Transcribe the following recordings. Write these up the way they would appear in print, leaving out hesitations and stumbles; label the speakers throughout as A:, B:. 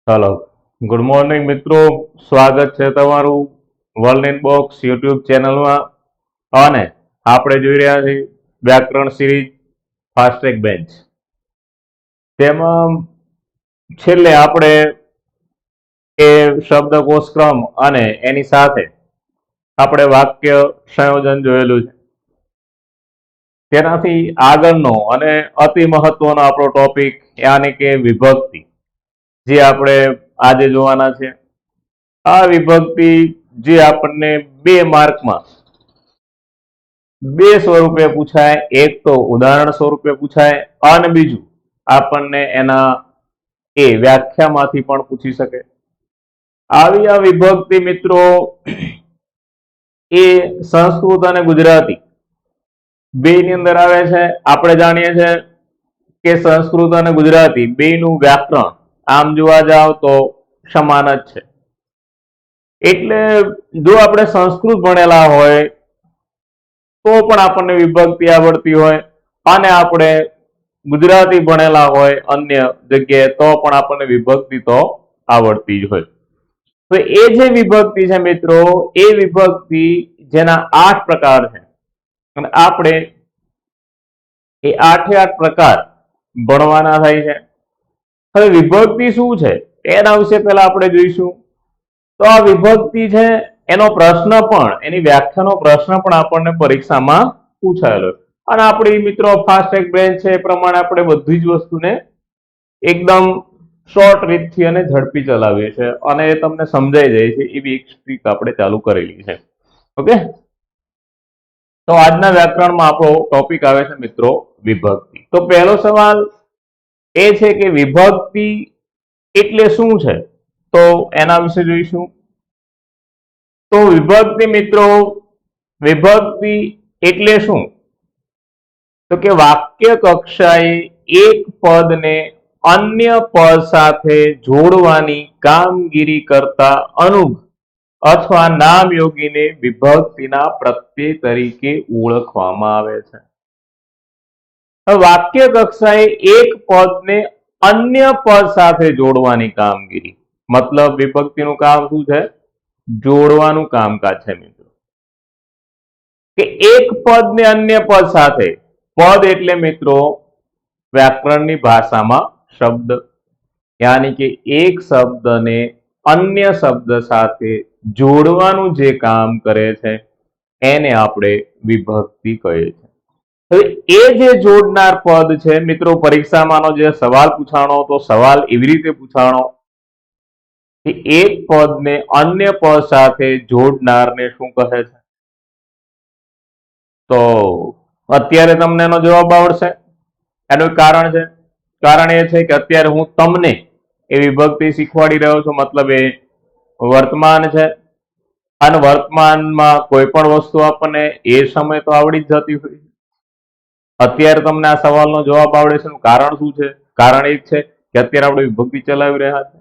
A: ચાલો, good morning મિત્રો. સ્વાગત છે તમારું વર્લ્ડ ઇન બોક્સ યુટ્યુબ ચેનલમાં. અને આપણે જોઈ રહ્યા છીએ વ્યાકરણ સિરીઝ ફાસ્ટ ટ્રેક બેન્ચ. તેમાં છેલ્લે આપણે એ શબ્દકોશ ક્રમ અને એની સાથે આપણે વાક્ય સંયોજન જોયેલું છે. તેનાથી આગળનો અને અતિ મહત્વનો આપણો ટોપિક યાની કે વિભક્તિ, જે આપણે આજે જોવાના છે. આ વિભક્તિ જે આપણને 2 માર્કમાં 2 સ્વરૂપે પૂછાય. એક તો ઉદાહરણ સ્વરૂપે પૂછાય અને બીજું આપણને એના એ વ્યાખ્યામાંથી પણ પૂછી શકે. આવી આ વિભક્તિ મિત્રો એ સંસ્કૃત અને ગુજરાતી બેની અંદર આવે છે. આપણે જાણીએ છીએ કે સંસ્કૃત અને ગુજરાતી બેનું વ્યાકરણ આમ જોવા જાવ તો સમાન જ છે. એટલે જો આપણે સંસ્કૃત ભણેલા હોય તો પણ આપણને વિભક્તિ આવડતી હોય, અને આપણે ગુજરાતી ભણેલા હોય અન્ય જગ્યાએ તો પણ આપણને વિભક્તિ તો આવડતી જ હોય. તો એ જે વિભક્તિ છે મિત્રો, એ વિભક્તિ જેના 8 પ્રકાર છે, અને આપણે એ 8 પ્રકાર ભણવાના થાય છે. હવે વિભક્તિ શું છે એના વિશે પહેલા આપણે જોઈશું. તો આ વિભક્તિ છે એનો પ્રશ્ન પણ, એની વ્યાખ્યાનો પ્રશ્ન પણ આપણને પરીક્ષામાં પૂછાયેલો. અને આપણી મિત્રો ફાસ્ટ ટ્રેક બેન્ચ છે એ પ્રમાણે આપણે બધી જ વસ્તુને એકદમ શોર્ટ રીતથી અને ઝડપી ચલાવીએ છીએ, અને એ તમને સમજાઈ જાય છે એવી એક ટ્રીક આપણે ચાલુ કરેલી છે. ઓકે, તો આજના વ્યાકરણમાં આપણો ટોપિક આવે છે મિત્રો વિભક્તિ. તો પહેલો સવાલ એ છે કે વિભક્તિ એટલે શું છે, તો એના વિશે જોઈશું. તો વિભક્તિ મિત્રો, વિભક્તિ એટલે શું? તો કે વાક્ય કક્ષાએ એક પદને અન્ય પદ સાથે જોડવાની કામગીરી કરતા અનુગ અથવા નામયોગીને વિભક્તિના પ્રત્યય તરીકે ઓળખવામાં આવે છે. વાક્ય કક્ષાએ એક પદને અન્ય પદ સાથે જોડવાની કામગીરી, મતલબ વિભક્તિનું કામ શું છે? જોડવાનું કામકાજ છે મિત્રો. કે એક પદને અન્ય પદ સાથે, પદ એટલે મિત્રો વ્યાકરણની ભાષામાં શબ્દ, યાની કે એક શબ્દને અન્ય શબ્દ સાથે જોડવાનું જે કામ કરે છે એને આપણે વિભક્તિ કહીએ છીએ. હવે એ જે જોડનાર પદ છે મિત્રો, પરીક્ષામાંનો જે સવાલ પૂછાણો, તો સવાલ એવી રીતે પૂછાણો કે એક પદને અન્ય પદ સાથે જોડનારને શું કહે છે? તો અત્યારે તમને એનો જવાબ આવડશે. એનું કારણ છે, કારણ એ છે કે અત્યારે હું તમને એ વિભક્તિ શીખવાડી રહ્યો છું, મતલબ એ વર્તમાન છે. અને વર્તમાનમાં કોઈ પણ વસ્તુ આપણને એ સમય તો આવડી જ જતી હોય. અત્યારે તમને આ સવાલનો જવાબ આવડે છે, કારણ શું છે? કારણ એ છે કે અત્યારે આપણે વિભક્તિ ચલાવી રહ્યા છે.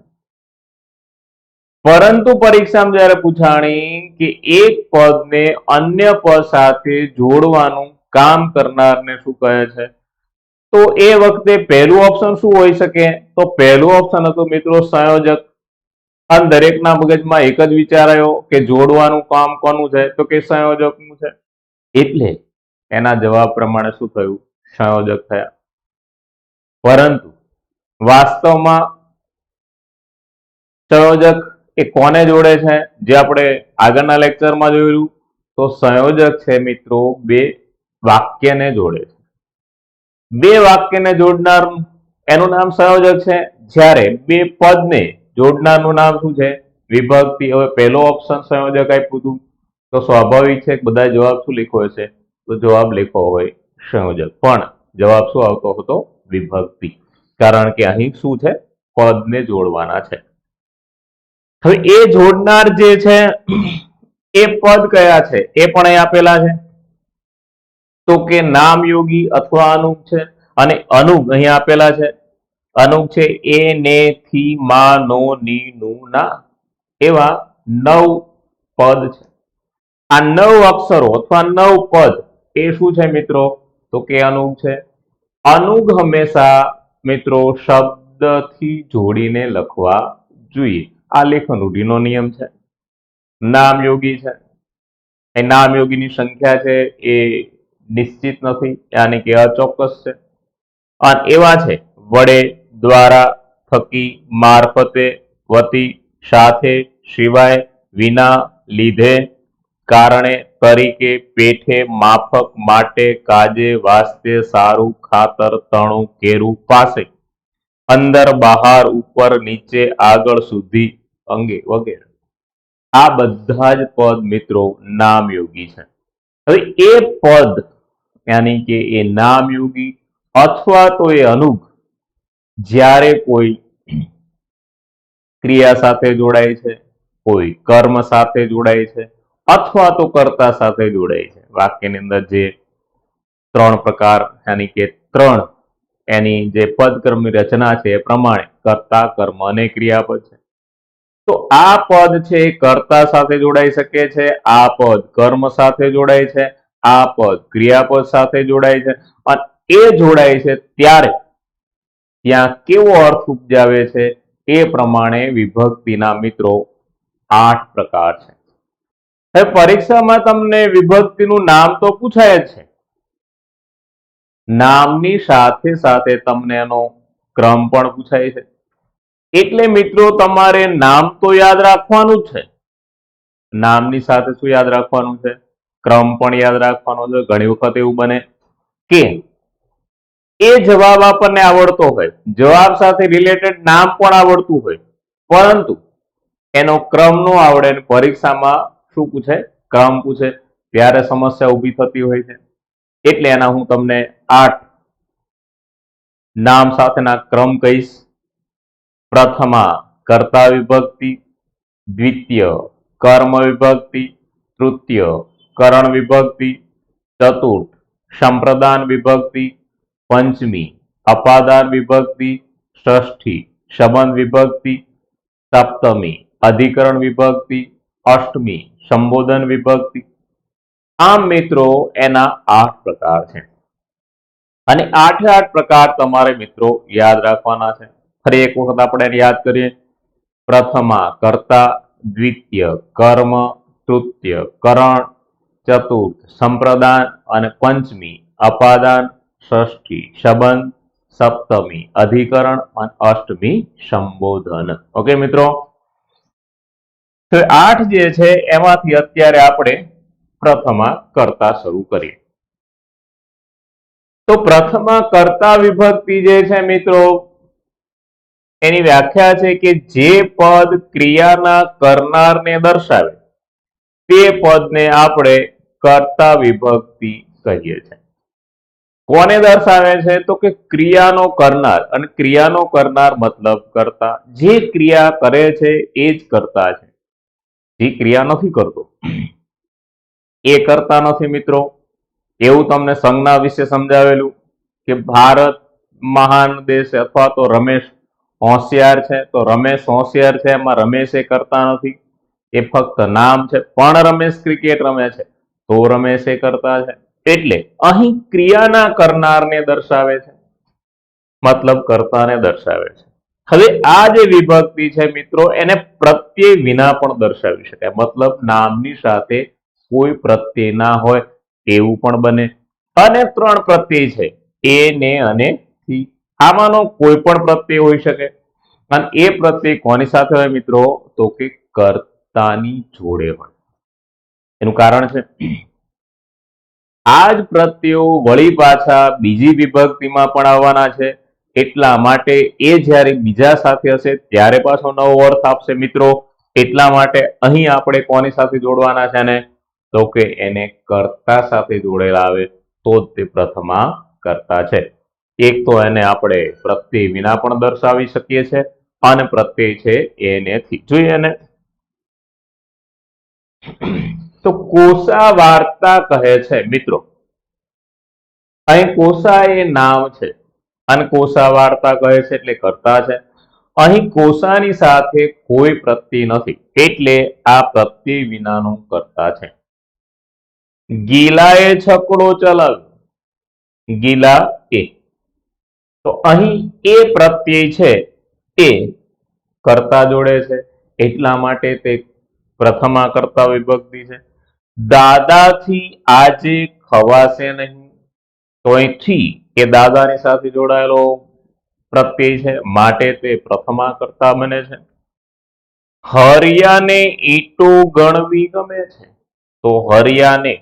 A: પરંતુ પરીક્ષામાં જ્યારે પૂછાણી કે એક પદને અન્ય પદ સાથે જોડવાનું કામ કરનારને શું કહે છે, તો એ વખતે પહેલું ઓપ્શન શું હોઈ શકે? તો પહેલું ઓપ્શન હતું મિત્રો સંયોજક. અને દરેકના મગજમાં એક જ વિચાર આવ્યો કે જોડવાનું કામ કોનું છે? તો કે સંયોજકનું છે. એટલે એના જવાબ પ્રમાણે શું થયું? સંયોજક થયા. પરંતુ વાસ્તવમાં સંયોજક એ કોને જોડે છે? જે આપણે આગળના લેક્ચરમાં જોયું, તો સંયોજક છે મિત્રો બે વાક્યને જોડે છે. બે વાક્યને જોડનાર એનું નામ સંયોજક છે, જ્યારે બે પદને જોડનારનું નામ શું છે? વિભક્તિ. હવે પહેલો ઓપ્શન સંયોજક આપ્યું હતું, તો સ્વાભાવિક છે કે બધા જવાબ શું લખ્યો હશે? તો જવાબ લખ્યો હોય સંયોજક, પણ જવાબ શું આવતો હતો? વિભક્તિ. કારણ કે અહીં શું છે? પદને જોડવાના છે. હવે એ જોડનાર જે છે એ પદ કયા છે એ પણ અહીં આપેલા છે. તો કે નામયોગી અથવા અનુગ છે. અને અનુગ અહીં આપેલા છે. અનુગ છે એ, ને, થી, માં, નો, ની, નું, ના, એવા 9 પદ છે. આ 9 અક્ષરો અથવા 9 પદ એ શું છે મિત્રો? તો કે અનુગ છે. અનુગ હંમેશા મિત્રો શબ્દથી જોડીને લખવા જોઈએ આ લેખન રૂઢિનો નિયમ છે. નામયોગી છે, એ નામયોગીની સંખ્યા છે એ નિશ્ચિત નથી, યાની કે અચોક્કસ છે. અને એવા છે વડે, દ્વારા, થકી, મારફતે, વતી, સાથે, સિવાય, વિના, લીધે, કારણે, તરીકે, પેઠે, માફક, માટે, કાજે, વાસ્તે, સારું, ખાતર, તણું, કેરું, પાસે, અંદર, બહાર, ઉપર, નીચે, આગળ, સુધી, અંગે વગેરે. આ બધા જ પદ મિત્રો નામયોગી છે. હવે એ પદ યાની કે એ નામયોગી અથવા તો એ અનુગ જ્યારે કોઈ ક્રિયા સાથે જોડાય છે, કોઈ કર્મ સાથે જોડાય છે અથવા તો કર્તા સાથે જોડાય છે. વાક્યની અંદર જે ત્રણ પ્રકાર યાની કે ત્રણ એની જે પદકર્મની રચના છે એ પ્રમાણે કર્તા, કર્મ અને ક્રિયાપદ છે. તો આ પદ છે એ કર્તા સાથે જોડાઈ શકે છે, આ પદ કર્મ સાથે જોડાય છે, આ પદ ક્રિયાપદ સાથે જોડાય છે. અને એ જોડાય છે ત્યારે ત્યાં કેવો અર્થ ઉપજાવે છે એ પ્રમાણે વિભક્તિના મિત્રો 8 પ્રકાર છે. હવે પરીક્ષામાં તમને વિભક્તિનું નામ તો પૂછાય જ છે, નામની સાથે સાથે તમને એનો ક્રમ પણ પૂછાય છે. એટલે મિત્રો તમારે નામ તો યાદ રાખવાનું જ છે. નામની સાથે શું યાદ રાખવાનું છે? ક્રમ પણ યાદ રાખવાનો છે. ઘણી વખત એવું બને કે એ જવાબ આપણને આવડતો હોય, જવાબ સાથે રિલેટેડ નામ પણ આવડતું હોય, પરંતુ એનો ક્રમ નો આવડે, પરીક્ષામાં શું પૂછે? ક્રમ પૂછે, ત્યારે સમસ્યા ઊભી થતી હોય છે. એટલે એના હું તમને 8 નામ સાથેના ક્રમ કહીશ. પ્રથમા કર્તા વિભક્તિ, દ્વિતીય કર્મ વિભક્તિ, તૃતીય કરણ વિભક્તિ, ચતુર્થ સંપ્રદાન વિભક્તિ, પંચમી અપાદાન વિભક્તિ, ષષ્ઠી સંબંધ વિભક્તિ, સપ્તમી અધિકરણ વિભક્તિ, અષ્ટમી સંબોધન વિભક્તિ. આમ મિત્રો એના 8 પ્રકાર છે અને 8 પ્રકાર તમારે મિત્રો યાદ રાખવાના છે. ફરી એક વખત આપણે યાદ કરીએ. પ્રથમા કર્તા, દ્વિતીય કર્મ, તૃતીય કરણ, ચતુર્થ સંપ્રદાન અને પંચમી અપાદાન, ષષ્ઠી સંબંધ, સપ્તમી અધિકરણ અને અષ્ટમી સંબોધન. ઓકે મિત્રો, તો 8 જે છે એમાંથી અત્યારે આપણે પ્રથમા કર્તા શરૂ કરીએ. તો પ્રથમા કર્તા વિભક્તિ જે છે મિત્રો એની વ્યાખ્યા છે કે જે પદ ક્રિયાના કરનારને દર્શાવે તે પદને આપણે કર્તા વિભક્તિ કહીએ છીએ. કોને દર્શાવે છે? તો કે ક્રિયાનો કરનાર, અને ક્રિયાનો કરનાર મતલબ કર્તા. જે ક્રિયા કરે છે એ જ કર્તા છે, જે ક્રિયા નથી કરતો એ કરતા નથી મિત્રો. એવું તમને સંજ્ઞા વિશે સમજાવેલું કે ભારત મહાન દેશ અથવા તો રમેશ હોશિયાર છે, તો રમેશ હોશિયાર છે એમાં રમેશ એ કરતા નથી, એ ફક્ત નામ છે. પણ રમેશ ક્રિકેટ રમે છે તો રમેશ એ કરતા છે. એટલે અહીં ક્રિયાના કરનારને દર્શાવે છે, મતલબ કર્તાને દર્શાવે છે. હવે આ જે વિભક્તિ છે મિત્રો એને પ્રત્યય વિના પણ દર્શાવી શકાય, મતલબ નામની સાથે કોઈ પ્રત્યય ના હોય એવું પણ બને. અને 3 પ્રત્યય છે, એ, ને અને થી. આમાંનો કોઈ પણ પ્રત્યય હોઈ શકે. અને એ પ્રત્યય કોની સાથે હોય મિત્રો? તો કે કર્તાની જોડે હોય. એનું કારણ છે આ જ પ્રત્યયો વળી પાછા બીજી વિભક્તિમાં પણ આવવાના છે. એટલા માટે એ જ્યારે બીજા સાથે હશે ત્યારે પાછો નવો અર્થ આપશે મિત્રો. એટલા માટે અહીં આપણે કોની સાથે જોડવાના છે ને? તો કે એને કર્તા સાથે જોડેલા આવે તો જ તે પ્રથમા કર્તા છે. એક તો એને આપણે પ્રત્યય વિના પણ દર્શાવી શકીએ છીએ અને પ્રત્યય છે એનેથી. જોઈએ એને તો કોષા વાર્તા કહે છે મિત્રો. અહીં કોષા એ નામ છે અને કોષા વાર્તા કહે છે એટલે કર્તા છે. અહીં કોષાની સાથે કોઈ પ્રત્યય નથી એટલે આ પ્રત્યય વિનાનું કર્તા છે. ગીલાએ છકડો ચલાવ્યો, ગીલા એ, તો અહીં એ પ્રત્યય છે એ કર્તા જોડે છે એટલા માટે તે પ્રથમા કર્તા વિભક્તિ છે. દાદાથી આજે ખવાશે નહીં, તો અહીંથી એ દાદાની સાથે જોડાયેલો પ્રત્યય છે માટે તે પ્રથમા કર્તા બને છે. હરિયાને ઈંટો ગણવી ગમે છે, તો હરિયાને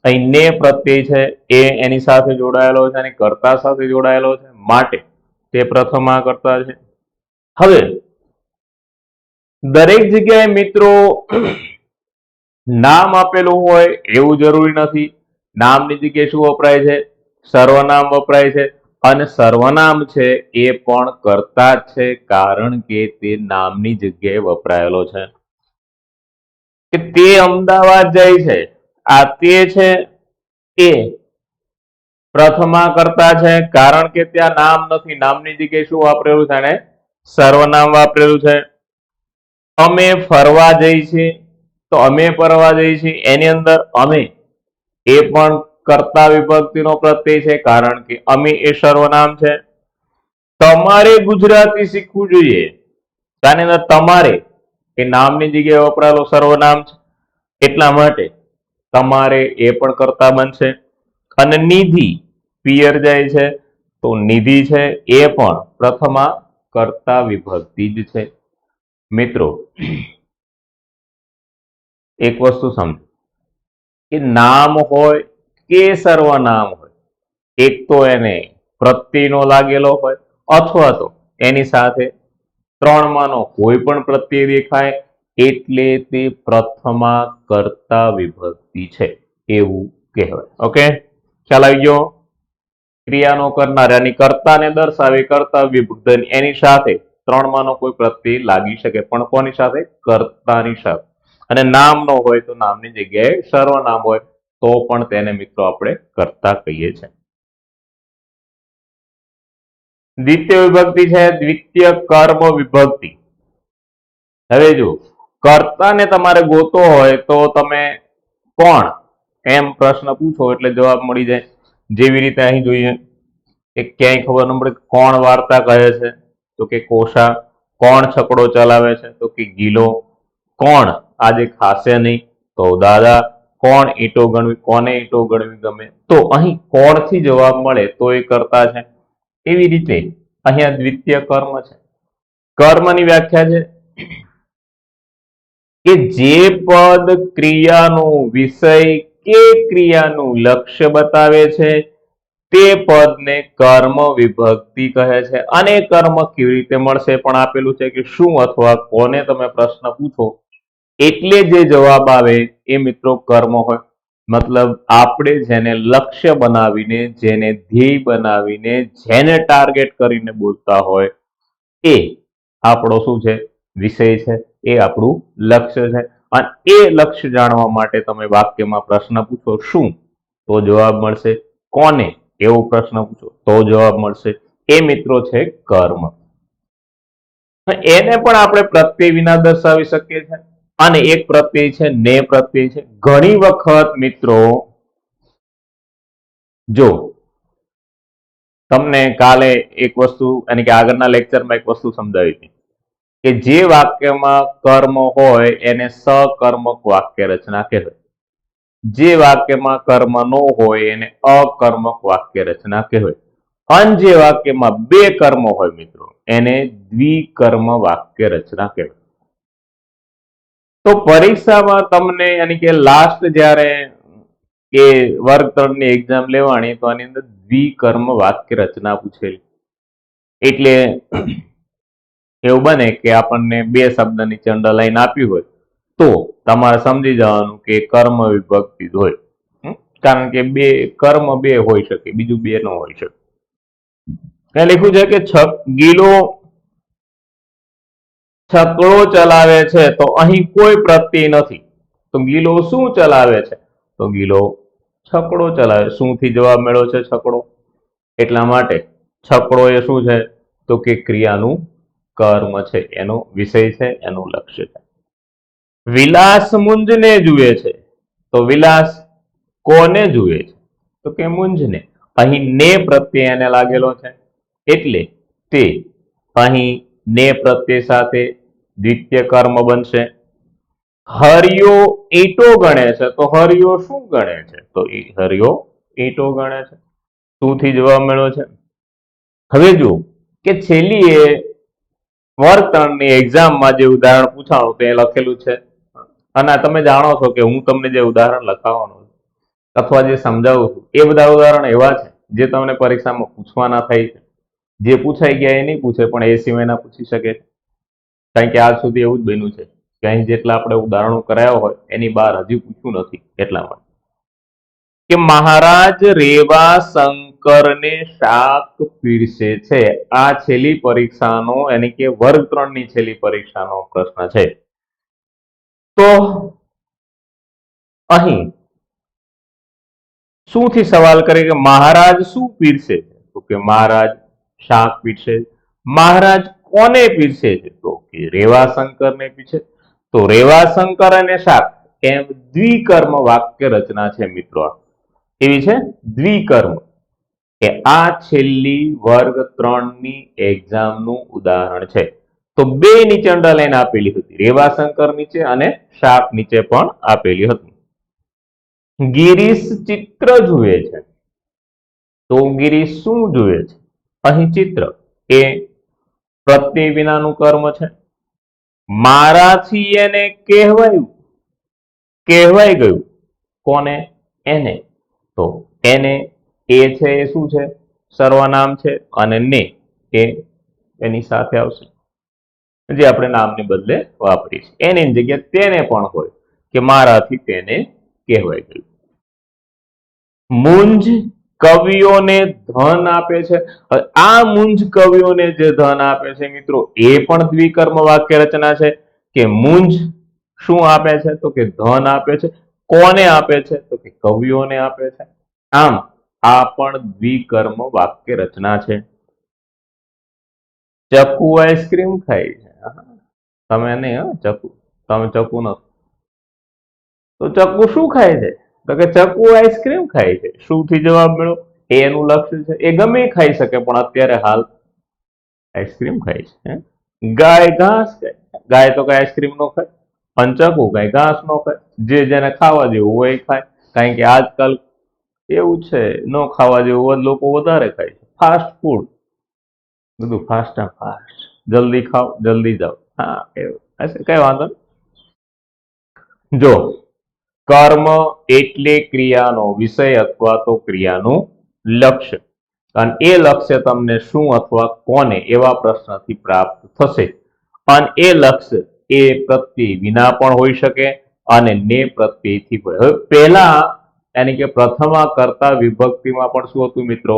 A: અહીં ને પ્રત્યય છે એ એની સાથે જોડાયેલો છે અને કર્તા સાથે જોડાયેલો છે માટે તે પ્રથમા કર્તા છે. હવે દરેક જગ્યાએ મિત્રો નામ આપેલું હોય એવું જરૂરી નથી. નામની જગ્યાએ શું વપરાય છે? સર્વનામ વપરાય છે. અને સર્વનામ છે એ પણ કર્તા જ છે, કારણ કે તે નામની જગ્યાએ વપરાયેલો છે. કે તે અમદાવાદ જાય છે, આ તે છે એ પ્રથમા કર્તા છે, કારણ કે ત્યાં નામ નથી. નામની જગ્યાએ શું વાપરેલું છે? એને સર્વનામ વાપરેલું છે. અમે ફરવા જઈએ છીએ, તો અમે ફરવા જઈએ છીએ એની અંદર અમે એ પણ કર્તા વિભક્તિનો પ્રત્યય છે, કારણ કે અમે એ સર્વનામ છે. તમારે ગુજરાતી શીખવું જોઈએ, આની અંદર તમારે એ નામની જગ્યાએ વપરાયેલો સર્વનામ છે એટલા માટે તમારે એ પણ કર્તા બનશે. અને નિધિ પિયર જાય છે, તો નિધિ છે એ પણ પ્રથમા કર્તા વિભક્તિ જ છે. મિત્રો એક વસ્તુ સમજો કે નામ હોય કે સર્વનામ હોય, એક તો એને પ્રત્યયનો લાગેલો હોય અથવા તો એની સાથે ત્રણમાંનો કોઈ પણ પ્રત્યય દેખાય એટલે તે પ્રથમા કર્તા વિભક્તિ છે એવું કહેવાય. ઓકે, ખ્યાલ આવી ગયો? ક્રિયાનો કરનાર એની કર્તાને દર્શાવે કર્તા વિભક્તિ, એની સાથે ત્રણમાંનો કોઈ પ્રત્યય લાગી શકે, પણ કોની સાથે? કર્તાની સાથે. અને નામ નો હોય તો નામની જગ્યાએ સર્વનામ હોય તો પણ તેને મિત્રો આપણે કર્તા કહીએ છીએ. દ્વિતીય વિભક્તિ છે દ્વિતીય કર્મ વિભક્તિ. હવે જો કર્તાને તમારે ગોતો હોય તો તમે કોણ એમ પ્રશ્ન પૂછો એટલે જવાબ મળી જાય. જેવી રીતે અહીં જોઈએ કે ક્યાંય ખબર ન પડે કોણ વાર્તા કહે છે, તો કે કોષા. કોણ છકડો ચલાવે છે, તો કે ગીલો. કોણ આજે ખાશે નહીં, તો દાદા. કોણ ઈંટો ગણવી, કોને ઈંટો ગણવી ગમે, તો અહીં કોણ થી જવાબ મળે તો એ કર્તા છે. એવી રીતે અહીંયા દ્વિતીય કર્મ છે. કર્મની વ્યાખ્યા છે કે જે પદ ક્રિયાનું વિષય કે ક્રિયાનું લક્ષ્ય બતાવે છે તે પદને કર્મ વિભક્તિ કહે છે. અને કર્મ કેવી રીતે મળશે પણ આપેલું છે કે શું અથવા કોને તમે પ્રશ્ન પૂછો એટલે જે જવાબ આવે એ મિત્રો કર્મ હોય. મતલબ આપણે જેને લક્ષ્ય બનાવીને, જેને ધ્યેય બનાવીને, જેને ટાર્ગેટ કરીને બોલતા હોય એ આપણો શું છે? વિષય છે, એ આપણું લક્ષ્ય છે. અને એ લક્ષ્ય જાણવા માટે તમે વાક્યમાં પ્રશ્ન પૂછો શું, તો જવાબ મળશે. કોને એવો પ્રશ્ન પૂછો તો જવાબ મળશે. એ મિત્રો છે કર્મ. એને પણ આપણે પ્રત્યય વિના દર્શાવી શકીએ છીએ. અને એક પ્રત્યય છે ને પ્રત્યય છે. ઘણી વખત મિત્રો જો તમને કાલે એક વસ્તુ અને કે આગળના લેક્ચરમાં એક વસ્તુ સમજાવી હતી કે જે વાક્યમાં કર્મ હોય એને સકર્મક વાક્ય રચના કહેવાય. જે વાક્યમાં કર્મ ન હોય એને અકર્મક વાક્ય રચના કહેવાય. અને જે વાક્યમાં બે કર્મ હોય મિત્રો એને દ્વિકર્મ વાક્ય રચના કહેવાય. તો પરીક્ષામાં તમને યાની કે લાસ્ટ જ્યારે એ વર્ગ 3 ની એક્ઝામ લેવાની તો આની અંદર દ્વિકર્મ વાક્ય રચના પૂછેલી. એટલે એવું બને કે આપણને બે શબ્દની અંડરલાઈન આપી હોય તો તમારે સમજી જવાનું કે કર્મ વિભક્તિ જ હોય. કારણ કે બે કર્મ બે હોઈ શકે, બીજું બે ન હોઈ શકે. ત્યાં લખ્યું છે કે ગીલો છકડો ચલાવે છે, તો અહીં કોઈ પ્રત્યય નથી. તો ગીલો શું ચલાવે છે? તો ગીલો છકડો ચલાવે. શું થી જવાબ મેળવ્યો છે? છકડો. એટલા માટે છકડો એ શું છે? તો કે ક્રિયાનું કર્મ છે, એનો વિષય છે, એનું લક્ષ્ય છે. વિલાસ મુંજને જુએ છે, તો વિલાસ કોને જુએ છે? તો કે મુંજને. અહીં ને પ્રત્યય એને લાગેલો છે એટલે તે અહીં ને પ્રત્યય સાથે દ્વિતીય કર્મ બનશે. હરિયો ઈંટો ગણે છે તો હરિયો શું ગણે છે? તો હરિયો ઈંટો ગણે છે. શું થી જવાબ મળ્યો છે? હવે જુઓ કે છેલ્લી એ વર્ગ 3 ની એક્ઝામમાં જે ઉદાહરણ પૂછાણું તે લખેલું છે અને તમે જાણો છો કે હું તમને જે ઉદાહરણ લખાવવાનો અથવા જે સમજાવું છું એ બધા ઉદાહરણ એવા છે જે તમને પરીક્ષામાં પૂછવાના થાય છે. જે પૂછાઈ ગયા એ નહીં પૂછે પણ એ સિવાયના પૂછી શકે. કારણ કે આજ સુધી એવું જ બન્યું છે કે અહીં જેટલા આપણે ઉદાહરણો કરાયા હોય એની બહાર હજી પૂછ્યું નથી. એટલા માટે કે મહારાજ રેવા શંકરને શાક પીરસે છે. આ છેલ્લી પરીક્ષાનો એટલે કે વર્ગ 3 ની છેલ્લી પરીક્ષાનો પ્રશ્ન છે. તો અહીં શું થી સવાલ કરે કે મહારાજ શું પીરસે છે? તો કે મહારાજ શાક પીરસે. મહારાજ કોને પીરસે છે? તો કે રેવાશંકરને પીરસે. તો રેવાશંકર અને શાક એમ દ્વિકર્મ વાક્ય રચના છે મિત્રો. એવી છે દ્વિકર્મ કે આ છેલ્લી વર્ગ 3 ની એક્ઝામનું ઉદાહરણ છે. તો બે નીચે અંડરલાઈન આપેલી હતી, રેવાશંકર નીચે અને શાક નીચે પણ આપેલી હતી. ગિરીશ ચિત્ર જુએ છે. તો ગિરીશ શું જુએ છે? અહીં ચિત્ર એ પ્રત્યય વિનાનું કર્મ છે. મારાથી એને કહેવાયું, કહેવાઈ ગયું. કોને? એને. તો એને એ છે એ શું છે? સર્વનામ છે અને ને એ એની સાથે આવશે જે આપણે નામની બદલે વાપરીએ છીએ. એની જગ્યાએ તેને પણ હોય કે મારાથી તેને કહેવાય ગયું. મુંજ કવિઓને ધન આપે છે. આ મુંજ કવિઓને જે ધન આપે છે મિત્રો એ પણ દ્વિકર્મ વાક્ય રચના છે કે મુંજ શું આપે છે? તો કે ધન આપે છે. કોને આપે છે? તો કે કવિઓને આપે છે. આમ આ પણ દ્વિકર્મ વાક્ય રચના છે. ચકુ આઈસ્ક્રીમ ખાય છે. તમે નહીં, ચકુ, તમે ચકુ નથી. તો ચકુ શું ખાય છે? તો કે ચકુ આઈસ્ક્રીમ ખાય છે. શું થી જવાબ મળ્યો? એનું લક્ષ્ય છે. એ ગમે ખાઈ શકે પણ અત્યારે હાલ આઈસ્ક્રીમ ખાય છે. ગાય ઘાસ ખાય. ગાય તો કઈ આઈસ્ક્રીમ નો ખાય પણ ચકુ કઈ ઘાસ નો ખાય. જે જેને ખાવા જેવું હોય ખાય. કારણ કે આજકાલ એવું છે ન ખાવા જેવું લોકો વધારે ખાય છે. ફાસ્ટ ફૂડ, બધું ફાસ્ટ એન્ડ ફાસ્ટ, જલ્દી ખાઓ જલ્દી જાઓ. હા એવું કઈ વાંધો નહીં. જો કર્મ એટલે ક્રિયાનો વિષય અથવા તો ક્રિયાનું લક્ષ્ય અને એ લક્ષ્ય તમને શું અથવા કોને એવા પ્રશ્નથી પ્રાપ્ત થશે અને એ લક્ષ્ય એ પ્રત્યય વિના પણ હોઈ શકે અને ને પ્રત્યયથી હવે પહેલા यानी કે પ્રથમા કર્તા વિભક્તિમાં પણ શું હતું મિત્રો?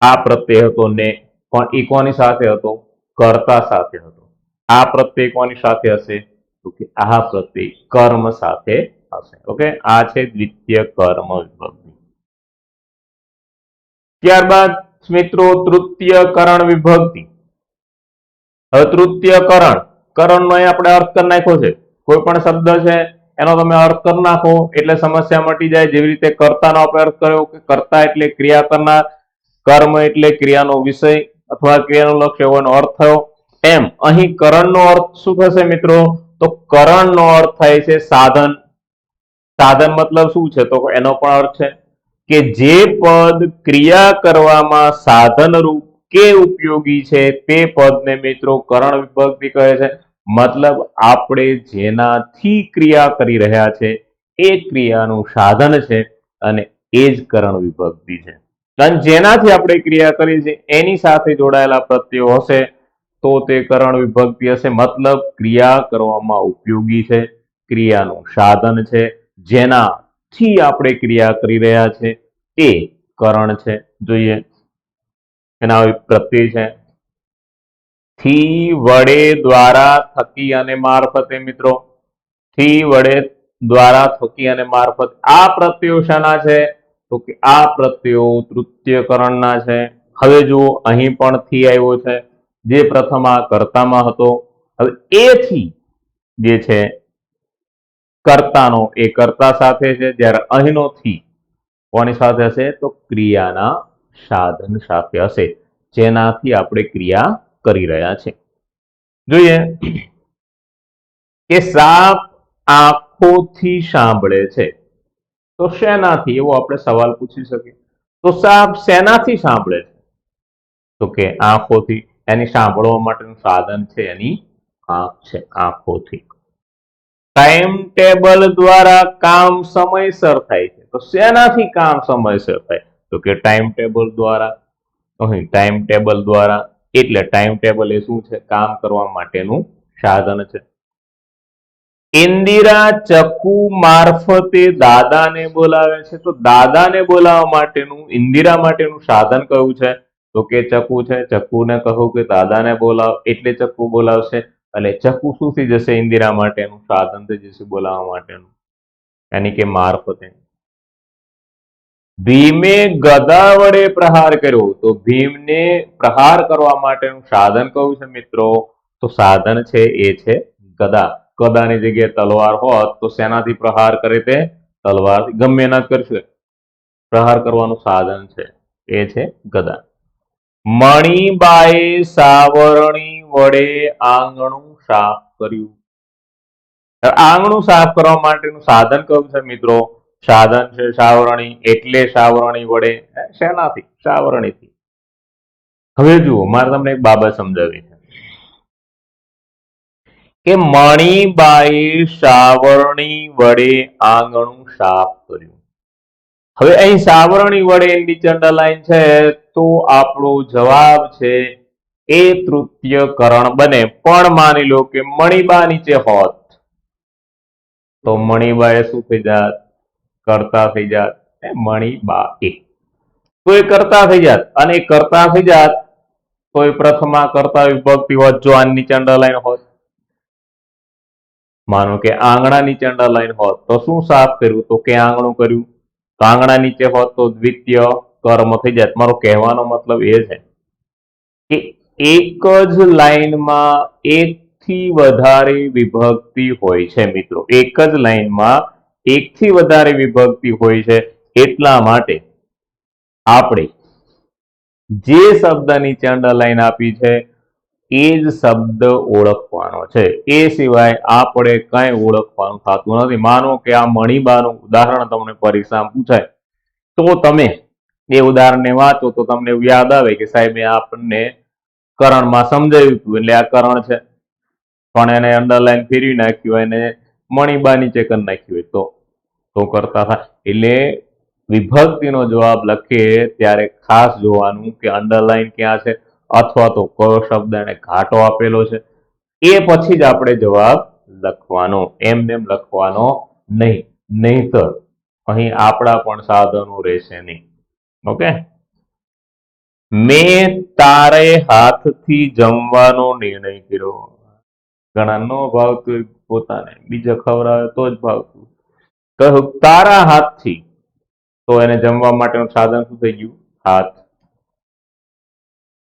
A: આ પ્રત્યય હતો ને, પણ એ કોની સાથે હતો? કર્તા સાથે હતો. આ પ્રત્યય કોની સાથે હશે? તો કે આ પ્રત્યય કર્મ સાથે હશે. ઓકે, આ છે દ્વિતીય કર્મ વિભક્તિ. ત્યારબાદ મિત્રો તૃતીય કરણ વિભક્તિ. હવે તૃતીય કરણ, કરણનો આપણે અર્થ કરી નાખ્યો છે. કોઈ પણ શબ્દ છે એનો તમે અર્થ કરી નાખો એટલે સમસ્યા મટી જાય. જેવી રીતે કર્તાનો આપણે અર્થ કર્યો કે કર્તા એટલે ક્રિયા કરનાર, કર્મ એટલે ક્રિયાનો વિષય અથવા ક્રિયાનું લક્ષ્ય એનો અર્થ થયો. એમ અહીં કરણનો અર્થ શું થશે મિત્રો? તો કરણનો અર્થ થાય છે સાધન. સાધન મતલબ શું છે? તો એનો પણ અર્થ છે કે જે પદ ક્રિયા કરવામાં સાધન રૂપ કે ઉપયોગી છે તે પદને મિત્રો કરણ વિભક્તિ કહે છે. મતલબ આપણે જેનાથી ક્રિયા કરી રહ્યા છે એ ક્રિયાનું સાધન છે અને એ જ કરણ વિભક્તિ છે. અને જેનાથી આપણે ક્રિયા કરી છે એની સાથે જોડાયેલા પ્રત્યયો હશે તો તે કરણ વિભક્તિ હશે. મતલબ ક્રિયા કરવામાં ઉપયોગી છે, ક્રિયાનું સાધન છે, જેનાથી આપણે ક્રિયા કરી રહ્યા છે એ કરણ છે. જોઈએ એના પ્રત્યય છે થી, વડે, દ્વારા, થકી અને મારફતે. મિત્રો થી, વડે, દ્વારા, થકી અને મારફત આ પ્રત્યયો શાના છે? તો કે આ પ્રત્યયો તૃતીય કરણના છે. હવે જુઓ અહીં પણ થી આવ્યો છે જે પ્રથમ આ કર્તામાં હતો. હવે એ થી જે છે કર્તાનો એ કર્તા સાથે છે, જ્યારે અહીંનો થી કોની સાથે હશે? તો ક્રિયાના સાધન સાથે હશે જેનાથી આપણે ક્રિયા કરી રહ્યા છે. જોઈએ કે સાપ આંખોથી સાંભળે છે તો શેનાથી, એવો આપણે સવાલ પૂછી શકીએ. તો સાપ શેનાથી સાંભળે છે? તો કે આંખોથી. એની સાંભળવા માટેનું સાધન છે એની આંખ છે, આંખોથી. ટાઈમ ટેબલ દ્વારા કામ સમયસર થાય છે તો શેનાથી કામ સમયસર થાય? તો કે ટાઈમ ટેબલ દ્વારા. અહીં ટાઈમ ટેબલ દ્વારા એટલે ટાઈમ ટેબલ એ શું છે? કામ કરવા માટેનું સાધન છે. ઇન્દિરા ચક્કુ મારફતે દાદાને બોલાવે છે તો દાદાને બોલાવવા માટેનું, ઇન્દિરા માટેનું સાધન કયું છે? તો કે ચક્કુ છે. ચક્કુને કહું કે દાદાને બોલાવ એટલે ચક્કુ બોલાવશે. એટલે ચક્કુ શું થઈ જશે? ઇન્દિરા માટેનું સાધન થઈ જશે બોલાવવા માટેનું, યાની કે મારફતે. ભીમે ગદા વડે પ્રહાર કર્યો તો ભીમને પ્રહાર કરવા માટેનું સાધન કયું છે મિત્રો? તો સાધન છે એ છે ગદા. ગદાની જગ્યાએ તલવાર હોત તો શેનાથી પ્રહાર કરે? તે તલવારથી. ગમે એના કરશે, પ્રહાર કરવાનું સાધન છે એ છે ગદા. મણિબાએ સાવરણી વડે આંગણું સાફ કર્યું. આંગણું સાફ કરવા માટેનું સાધન કયું છે મિત્રો? સાધન છે સાવરણી એટલે સાવરણી વડે. શેનાથી? સાવરણીથી. હવે જુઓ, મારે તમને એક બાબત સમજાવી છે કે મણિબાએ સાવરણી વડે આંગણું સાફ કર્યું. હવે અહીં સાવરણી વડે નીચે અંડરલાઈન છે તો આપણો જવાબ છે એ તૃતીય કરણ બને. પણ માની લો કે મણિબા નીચે હોત તો મણિબાએ શું થઈ જાત? કર્તા થઈ જાત. મણિબા એ તો એ કર્તા થઈ જાત, અને એ કર્તા થઈ જાત તો એ પ્રથમા કર્તા વિભક્તિ હોત જો આ નીચે અંડરલાઈન હોત. માનો કે આંગણા નીચે અંડરલાઈન હોત તો શું સાફ કર્યું? તો કે આંગણું કર્યું. તો આંગણા નીચે હોત તો દ્વિતીય કર્મ થઈ જાય. મારો કહેવાનો મતલબ એ છે કે એક જ લાઈનમાં એકથી વધારે વિભક્તિ હોય છે મિત્રો. એક જ લાઈનમાં એકથી વધારે વિભક્તિ હોય છે, એટલા માટે આપણે જે શબ્દ નીચે અંડરલાઈન આપી છે એ જ શબ્દ ઓળખવાનો છે. એ સિવાય આપણે કઈ ઓળખવાનું થતું નથી. માનો કે આ મણિબાનું ઉદાહરણ તમને પરીક્ષામાં પૂછાય તો તમે એ ઉદાહરણને વાંચો તો તમને એવું યાદ આવે કે સાહેબ આપણને કરણમાં સમજાયું હતું એટલે આ કરણ છે, પણ એને અંડરલાઈન ફેરવી નાખ્યું હોય અને મણિબા નીચે કરી નાખ્યું હોય તો કરતા થાય. એટલે વિભક્તિનો જવાબ લખીએ ત્યારે ખાસ જોવાનું કે અંડરલાઈન ક્યાં છે અથવા તો કયો શબ્દ એને ઘાટો આપેલો છે, એ પછી જ આપણે જવાબ લખવાનો. એમને લખવાનો નહીં, નહીતર અહીં આપણા પણ સાધનો રહેશે નહીં. ઓકે. મેં તારે હાથથી જમવાનો નિર્ણય કર્યો. ઘણા નો ભાવતું પોતાને, બીજા ખવડાવે તો જ ભાવતું. કહ્યું તારા હાથથી, તો એને જમવા માટેનું સાધન શું થઈ ગયું? હાથ.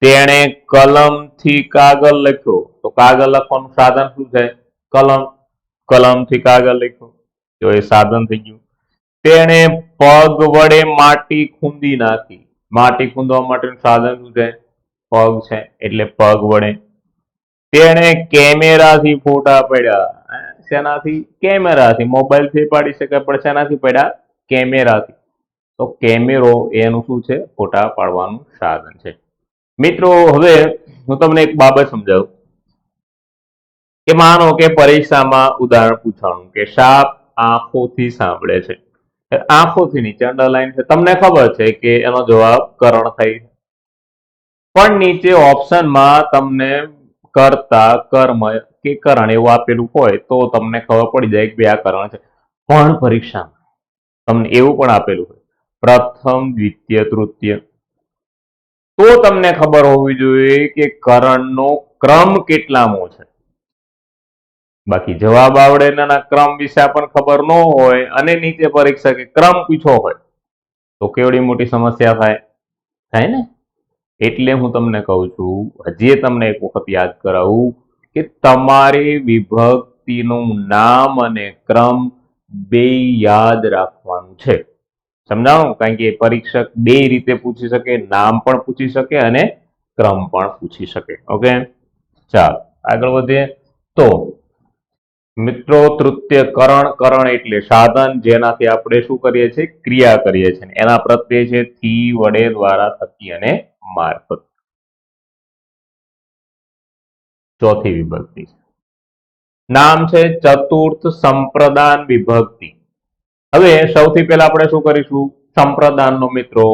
A: તેણે કલમથી કાગળ લખ્યો તો કાગળ લખવાનું સાધન શું છે? કલમ. કલમથી કાગળ લખ્યો તો એ સાધન થઈ ગયું. તેણે પગ વડે માટી ખૂંદી નાખી. માટી ખૂંદવા માટેનું સાધન શું છે? પગ છે એટલે પગ વડે. તેણે કેમેરાથી ફોટા પડ્યા. શેનાથી? કેમેરાથી. મોબાઈલથી પાડી શકાય પણ શેનાથી પડ્યા? કેમેરાથી. તો કેમેરો એનું શું છે? ફોટા પાડવાનું સાધન છે. મિત્રો હવે હું તમને એક બાબત સમજાવું કે માનો કે પરીક્ષામાં ઉદાહરણ પૂછવાનું કે સાપ આંખોથી સાંભળે છે. આંખોથી નીચે અંડરલાઈન છે, તમને ખબર છે કે એનો જવાબ કરણ થાય, પણ નીચે ઓપ્શનમાં તમને કર્તા, કર્મ કે કરણ એવું આપેલું હોય તો તમને ખબર પડી જાય કે બે આ કરણ છે. પણ પરીક્ષામાં તમને એવું પણ આપેલું હોય પ્રથમ, દ્વિતીય, તૃતીય, તો તમને ખબર હોવી જોઈએ કે કરણનો ક્રમ કેટલામો છે. બાકી જવાબ આવડે એના ક્રમ વિશે આપણને ખબર ન હોય અને નીચે પરીક્ષકે ક્રમ પૂછ્યો હોય તો કેવડી મોટી સમસ્યા થાય ને. એટલે હું તમને કહું છું, હજી તમને એક વખત યાદ કરાવું કે તમારે વિભક્તિનું નામ અને ક્રમ બે યાદ રાખવાનું છે. સમજાણું? કારણ કે પરીક્ષક બે રીતે પૂછી શકે, નામ પણ પૂછી શકે અને ક્રમ પણ પૂછી શકે. ઓકે, ચાલો આગળ વધીએ. તો મિત્રો તૃતીય કરણ, કરણ એટલે સાધન જેનાથી આપણે શું કરીએ છીએ, ક્રિયા કરીએ છીએ. એના પ્રત્યે છે થી, વડે, દ્વારા, થકી અને મારફત. ચોથી વિભક્તિ નામ છે ચતુર્થ સંપ્રદાન વિભક્તિ. હવે સૌથી પહેલા આપણે શું કરીશું, સંપ્રદાનનો મિત્રો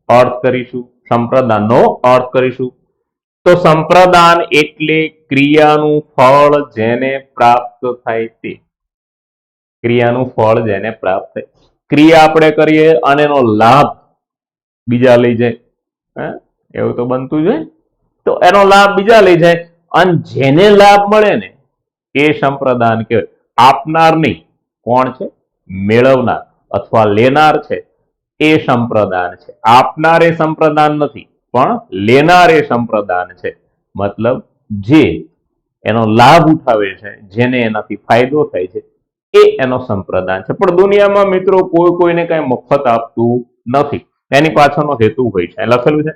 A: અર્થ કરીશું. સંપ્રદાનનો અર્થ કરીશું. તો સંપ્રદાન એટલે ક્રિયાનું ફળ જેને પ્રાપ્ત થાય તે. ક્રિયાનું ફળ જેને પ્રાપ્ત થાય. ક્રિયા આપણે કરીએ અને એનો લાભ બીજા લઈ જાય, એવું તો બનતું જ હોય. તો એનો લાભ બીજા લઈ જાય અને જેને લાભ મળે ને એ સંપ્રદાન કહેવાય. આપનાર નહીં, કોણ છે, મેળવનાર અથવા લેનાર છે એ સંપ્રદાન છે. આપનાર એ સંપ્રદાન નથી, પણ લેનાર એ સંપ્રદાન છે. મતલબ જે એનો લાભ ઉઠાવે છે, જેને એનાથી ફાયદો થાય છે એ એનો સંપ્રદાન છે. પણ દુનિયામાં મિત્રો કોઈ કોઈને કઈ મફત આપતું નથી, એની પાછળનો હેતુ હોય છે. લખેલું છે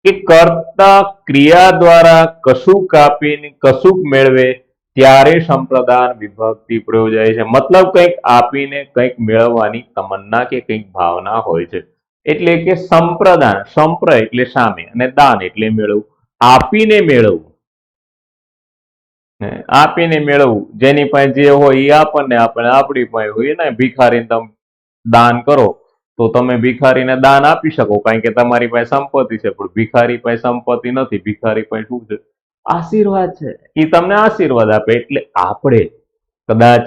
A: કે કર્તા ક્રિયા દ્વારા કશુંક આપીને કશુંક મેળવે ત્યારે સંપ્રદાન વિભક્તિ પ્રયોજાય છે. મતલબ કંઈક આપીને કંઈક મેળવવાની તમન્ના કે કંઈક ભાવના હોય છે. એટલે કે સંપ્રદાન, સંપ્ર એટલે સામે અને દાન એટલે મેળવવું. આપીને મેળવવું, આપીને મેળવવું. જેની પાસે જે હોય એ આપણને આપણે, આપણી પાસે હોય ને ભિખારીને તમે દાન કરો તો તમે ભિખારીને દાન આપી શકો, કારણ કે તમારી પાસે સંપત્તિ છે. પણ ભિખારી પાસે સંપત્તિ નથી, ભિખારી પાસે શું છે, આશીર્વાદ છે. એ તમને આશીર્વાદ આપે. એટલે આપણે કદાચ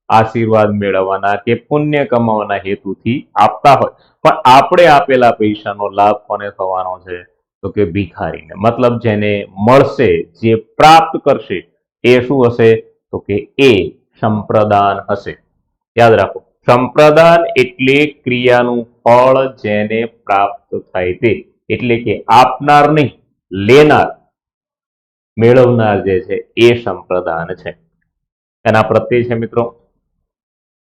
A: આશીર્વાદ મેળવવાના કે પુણ્ય કમાવાના હેતુથી આપતા હોય, પણ આપણે આપેલા પૈસાનો લાભ કોને થવાનો છે, તો કે ભિખારીને. મતલબ જેને મળશે, જે પ્રાપ્ત કરશે એ શું હશે, તો કે એ સંપ્રદાન હશે. યાદ રાખો, સંપ્રદાન એટલે ક્રિયાનું ફળ જેને પ્રાપ્ત થાય તે. એટલે કે આપનાર નહીં, લેનાર, મેળવનાર જે છે એ સંપ્રદાન છે. એના પ્રત્યય છે મિત્રો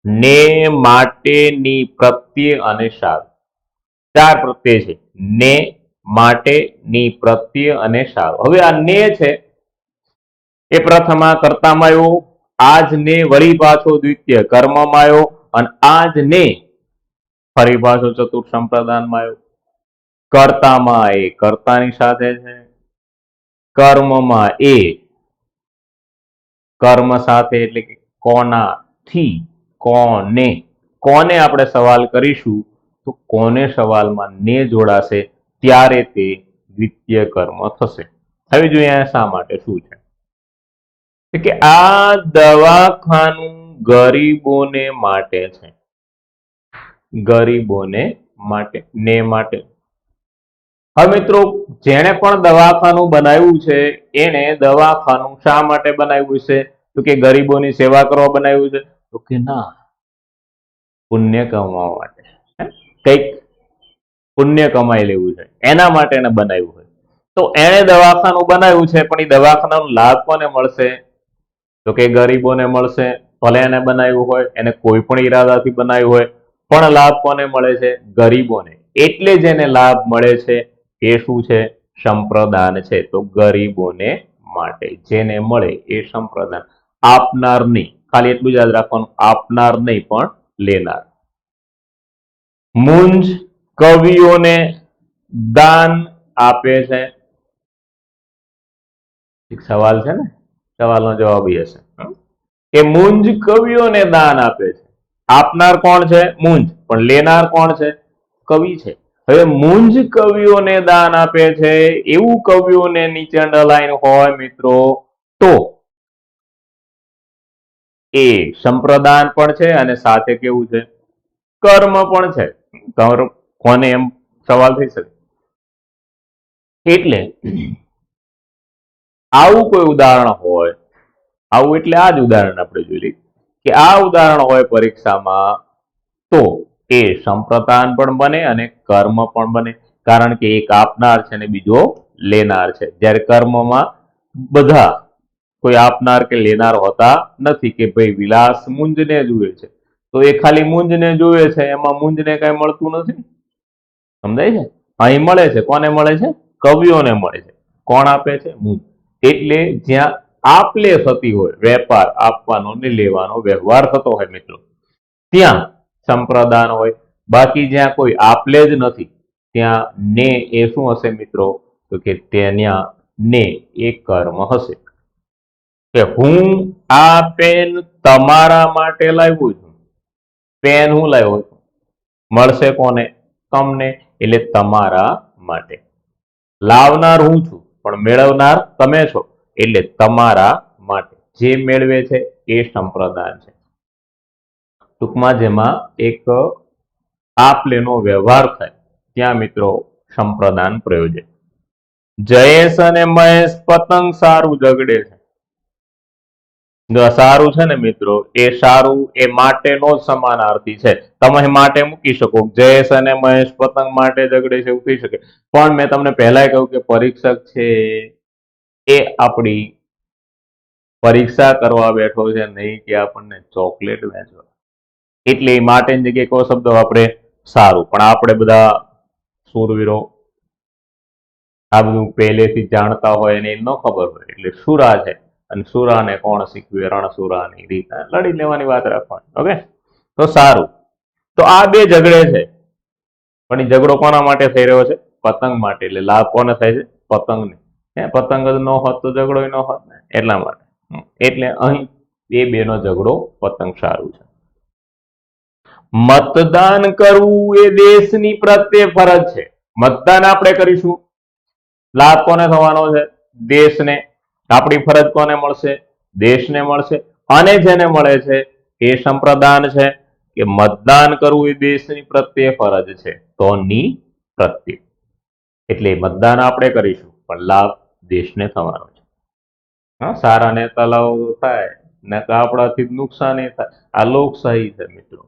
A: ને, માટે, ની, પ્રત્યય અને સાર. ચાર પ્રત્યય છે. ને, માટે, ની, પ્રત્યય અને સાર. હવે આ ને છે એ પ્રથમ કર્તામાં આવ્યો, આજ ને વળી પાછો દ્વિતીય કર્મમાં આવ્યો અને આજ ને ફરી પાછો ચતુર્થ સંપ્રદાનમાં આવ્યો. કર્તામાં એ કર્તાની સાથે છે, કર્મમાં એ કર્મ સાથે, એટલે કે કોનાથી, કોને. કોને આપણે સવાલ કરીશું તો કોને સવાલમાં ને જોડાશે ત્યારે તે દ્વિતીય કર્મ થશે. હવે જોઈએ શા માટે શું છે કે આ દવાખાનું ગરીબોને માટે છે. ગરીબોને માટે, ને માટે. હવે મિત્રો જેણે પણ દવાખાનું બનાવ્યું છે એને દવાખાનું શા માટે બનાવ્યું છે, તો કે ગરીબોની સેવા કરવા બનાવ્યું છે, તો કે ના, પુણ્ય કમાવા માટે. કઈક પુણ્ય કમાઈ લેવું છે એના માટે એને બનાવ્યું હોય. તો એને દવાખાનું બનાવ્યું છે, પણ એ દવાખાનાનો લાભ કોને મળશે, તો કે ગરીબોને મળશે. ભલે એને બનાવ્યું હોય, એને કોઈ પણ ઈરાદાથી બનાવ્યું હોય, પણ લાભ કોને મળે છે, ગરીબોને. એટલે જેને લાભ મળે છે એ શું છે, સંપ્રદાન છે. તો ગરીબોને માટે જેને મળે એ સંપ્રદાન. આપનાર નહીં, ખાલી એટલું યાદ રાખવાનું, આપનાર નહીં પણ લેનાર. મુંજ કવિઓને દાન આપે છે. એક સવાલ છે ને, સવાલનો જવાબ એ હશે કે મુંજ કવિઓને દાન આપે છે. આપનાર કોણ છે, મુંજ, પણ લેનાર કોણ છે, કવિ છે. હવે મુંજ કવિઓને દાન આપે છે, એવું કવિઓને નીચે અંડરલાઈન હોય મિત્રો તો એ સંપ્રદાન પણ છે અને સાથે કેવું છે, કર્મ પણ છે. કોને એમ સવાલ થઈ શકે. એટલે આવું કોઈ ઉદાહરણ હોય, આવું એટલે આ જ ઉદાહરણ આપણે જોઈ લઈએ કે આ ઉદાહરણ હોય પરીક્ષામાં તો એ સંપ્રદાન પણ બને અને કર્મ પણ બને. કારણ કે એક આપનાર છે અને બીજો લેનાર છે. જ્યારે કર્મમાં બધા કોઈ આપનાર કે લેનાર હોતા નથી, કે ભાઈ વિલાસ મુંજને જુએ છે તો એ ખાલી મુંજને જુએ છે, એમાં મુંજને કઈ મળતું નથી. સમજાય છે? અહીં મળે છે, કોને મળે છે, કવિઓને મળે છે. કોણ આપે છે? હું. એટલે જ્યાં આપ લે થતી હોય, વેપાર આપવાનો ને લેવાનો વ્યવહાર થતો હોય મિત્રો, ત્યાં સંપ્રદાન હોય. બાકી જ્યાં કોઈ આપલે જ નથી ત્યાં ને એ શું હશે મિત્રો? તો કે ત્યાં ને એ કર્મ હશે. કે હું આ પેન તમારા માટે લાવ્યો છું. પેન હું લાવ્યો છું, મળશે કોને? તમને. એટલે તમારા માટે. લાવનાર હું છું પણ મેળવનાર તમે છો, એટલે તમારા માટે. જે મેળવે છે એ સંપ્રદાન છે. ટૂંકમાં જેમાં એક આપ લેનો વ્યવહાર થાય ત્યાં મિત્રો સંપ્રદાન પ્રયોજે. જયેશ અને મહેશ પતંગ સારું ઝઘડે છે. સારું છે ને મિત્રો, એ સારું એ માટેનો જ સમાનાર્થી છે. તમે માટે મૂકી શકો, જયેશ અને મહેશ પતંગ માટે ઝઘડે છે એવું કહી શકે. પણ મેં તમને પહેલા કહ્યું કે પરીક્ષક છે એ આપણી પરીક્ષા કરવા બેઠો છે, નહીં કે આપણને ચોકલેટ વેચવા. એટલે માટેની જગ્યાએ કયો શબ્દ વાપરે? સારું. પણ આપણે બધા શૂરવીરો આ બધું પહેલેથી જાણતા હોય અને ન ખબર હોય, એટલે સુરા છે અને સુરાને કોણ શીખવે? રણસુરાની રીત. લડી લેવાની વાત રાખવાની. ઓકે, તો સારું. તો આ બે ઝઘડે છે, પણ એ ઝઘડો કોના માટે થઈ રહ્યો છે? પતંગ માટે. એટલે લાભ કોને થાય છે? પતંગને. પતંગ જ ન હોત તો ઝઘડો ન હોત ને, એટલા માટે. એટલે અહીં એ બેનો ઝઘડો પતંગ સારું છે. મતદાન કરવું એ દેશની પ્રત્યે ફરજ છે. મતદાન આપણે કરીશું, લાભ કોને થવાનો છે? દેશને. આપણી ફરજ કોને મળશે? દેશને મળશે. અને જેને મળે છે એ સંપ્રદાન છે કે મતદાન કરવું એ દેશની પ્રત્યે ફરજ છે, તોની પ્રત્યે. એટલે મતદાન આપણે કરીશું પણ લાભ દેશને થવાનો છે. સારા નેતા લાવો થાય ને તો આપણાથી નુકસાન થાય. આ લોકશાહી છે મિત્રો.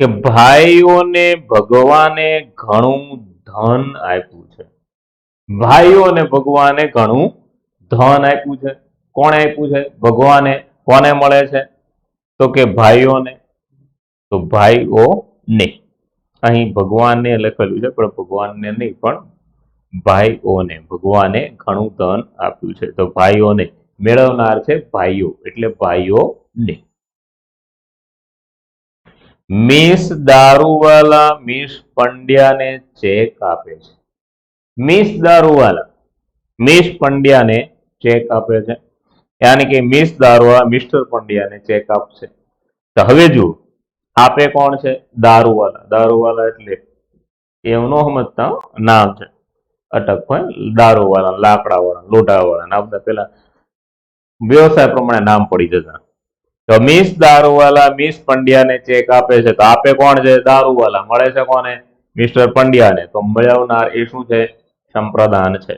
A: કે ભાઈઓને ભગવાને ઘણું ધન આપ્યું છે. ભાઈઓને ભગવાને ઘણું ધન આપ્યું છે. કોણે આપ્યું છે? ભગવાને. કોને મળે છે? તો કે ભાઈઓને. તો ભાઈઓને. અહીં ભગવાનને લખેલું છે પણ ભગવાનને નહીં, પણ ભાઈઓને. ભગવાને ઘણું ધન આપ્યું છે. તો ભાઈઓને. મેળવનાર છે ભાઈઓ, એટલે ભાઈઓને. મિસ દારૂવાલા મિસ પંડ્યાને ચેક આપે છે. મિસ દારૂવાલા મિસ પંડ્યાને ચેક આપે છે. યાની કે મિસ દારૂવાલા મિસ્ટર પંડ્યાને ચેક આપશે. તો હવે જુઓ, આપે કોણ છે? દારૂવાલા. દારૂવાલા એટલે એવું ન સમજતા, નામ છે અટક હોય. દારૂવાલા, લાકડાવાળા, લોઢાવાળા, આ બધા પેલા વ્યવસાય પ્રમાણે નામ પડી જતા. તો મિસ દારૂવાલા મિસ પંડ્યાને ચેક આપે છે. તો આપે કોણ છે? દારૂવાલા. મળે છે કોને? મિસ્ટર પંડ્યાને. તો મેળવનાર એ શું છે? સંપ્રદાન છે.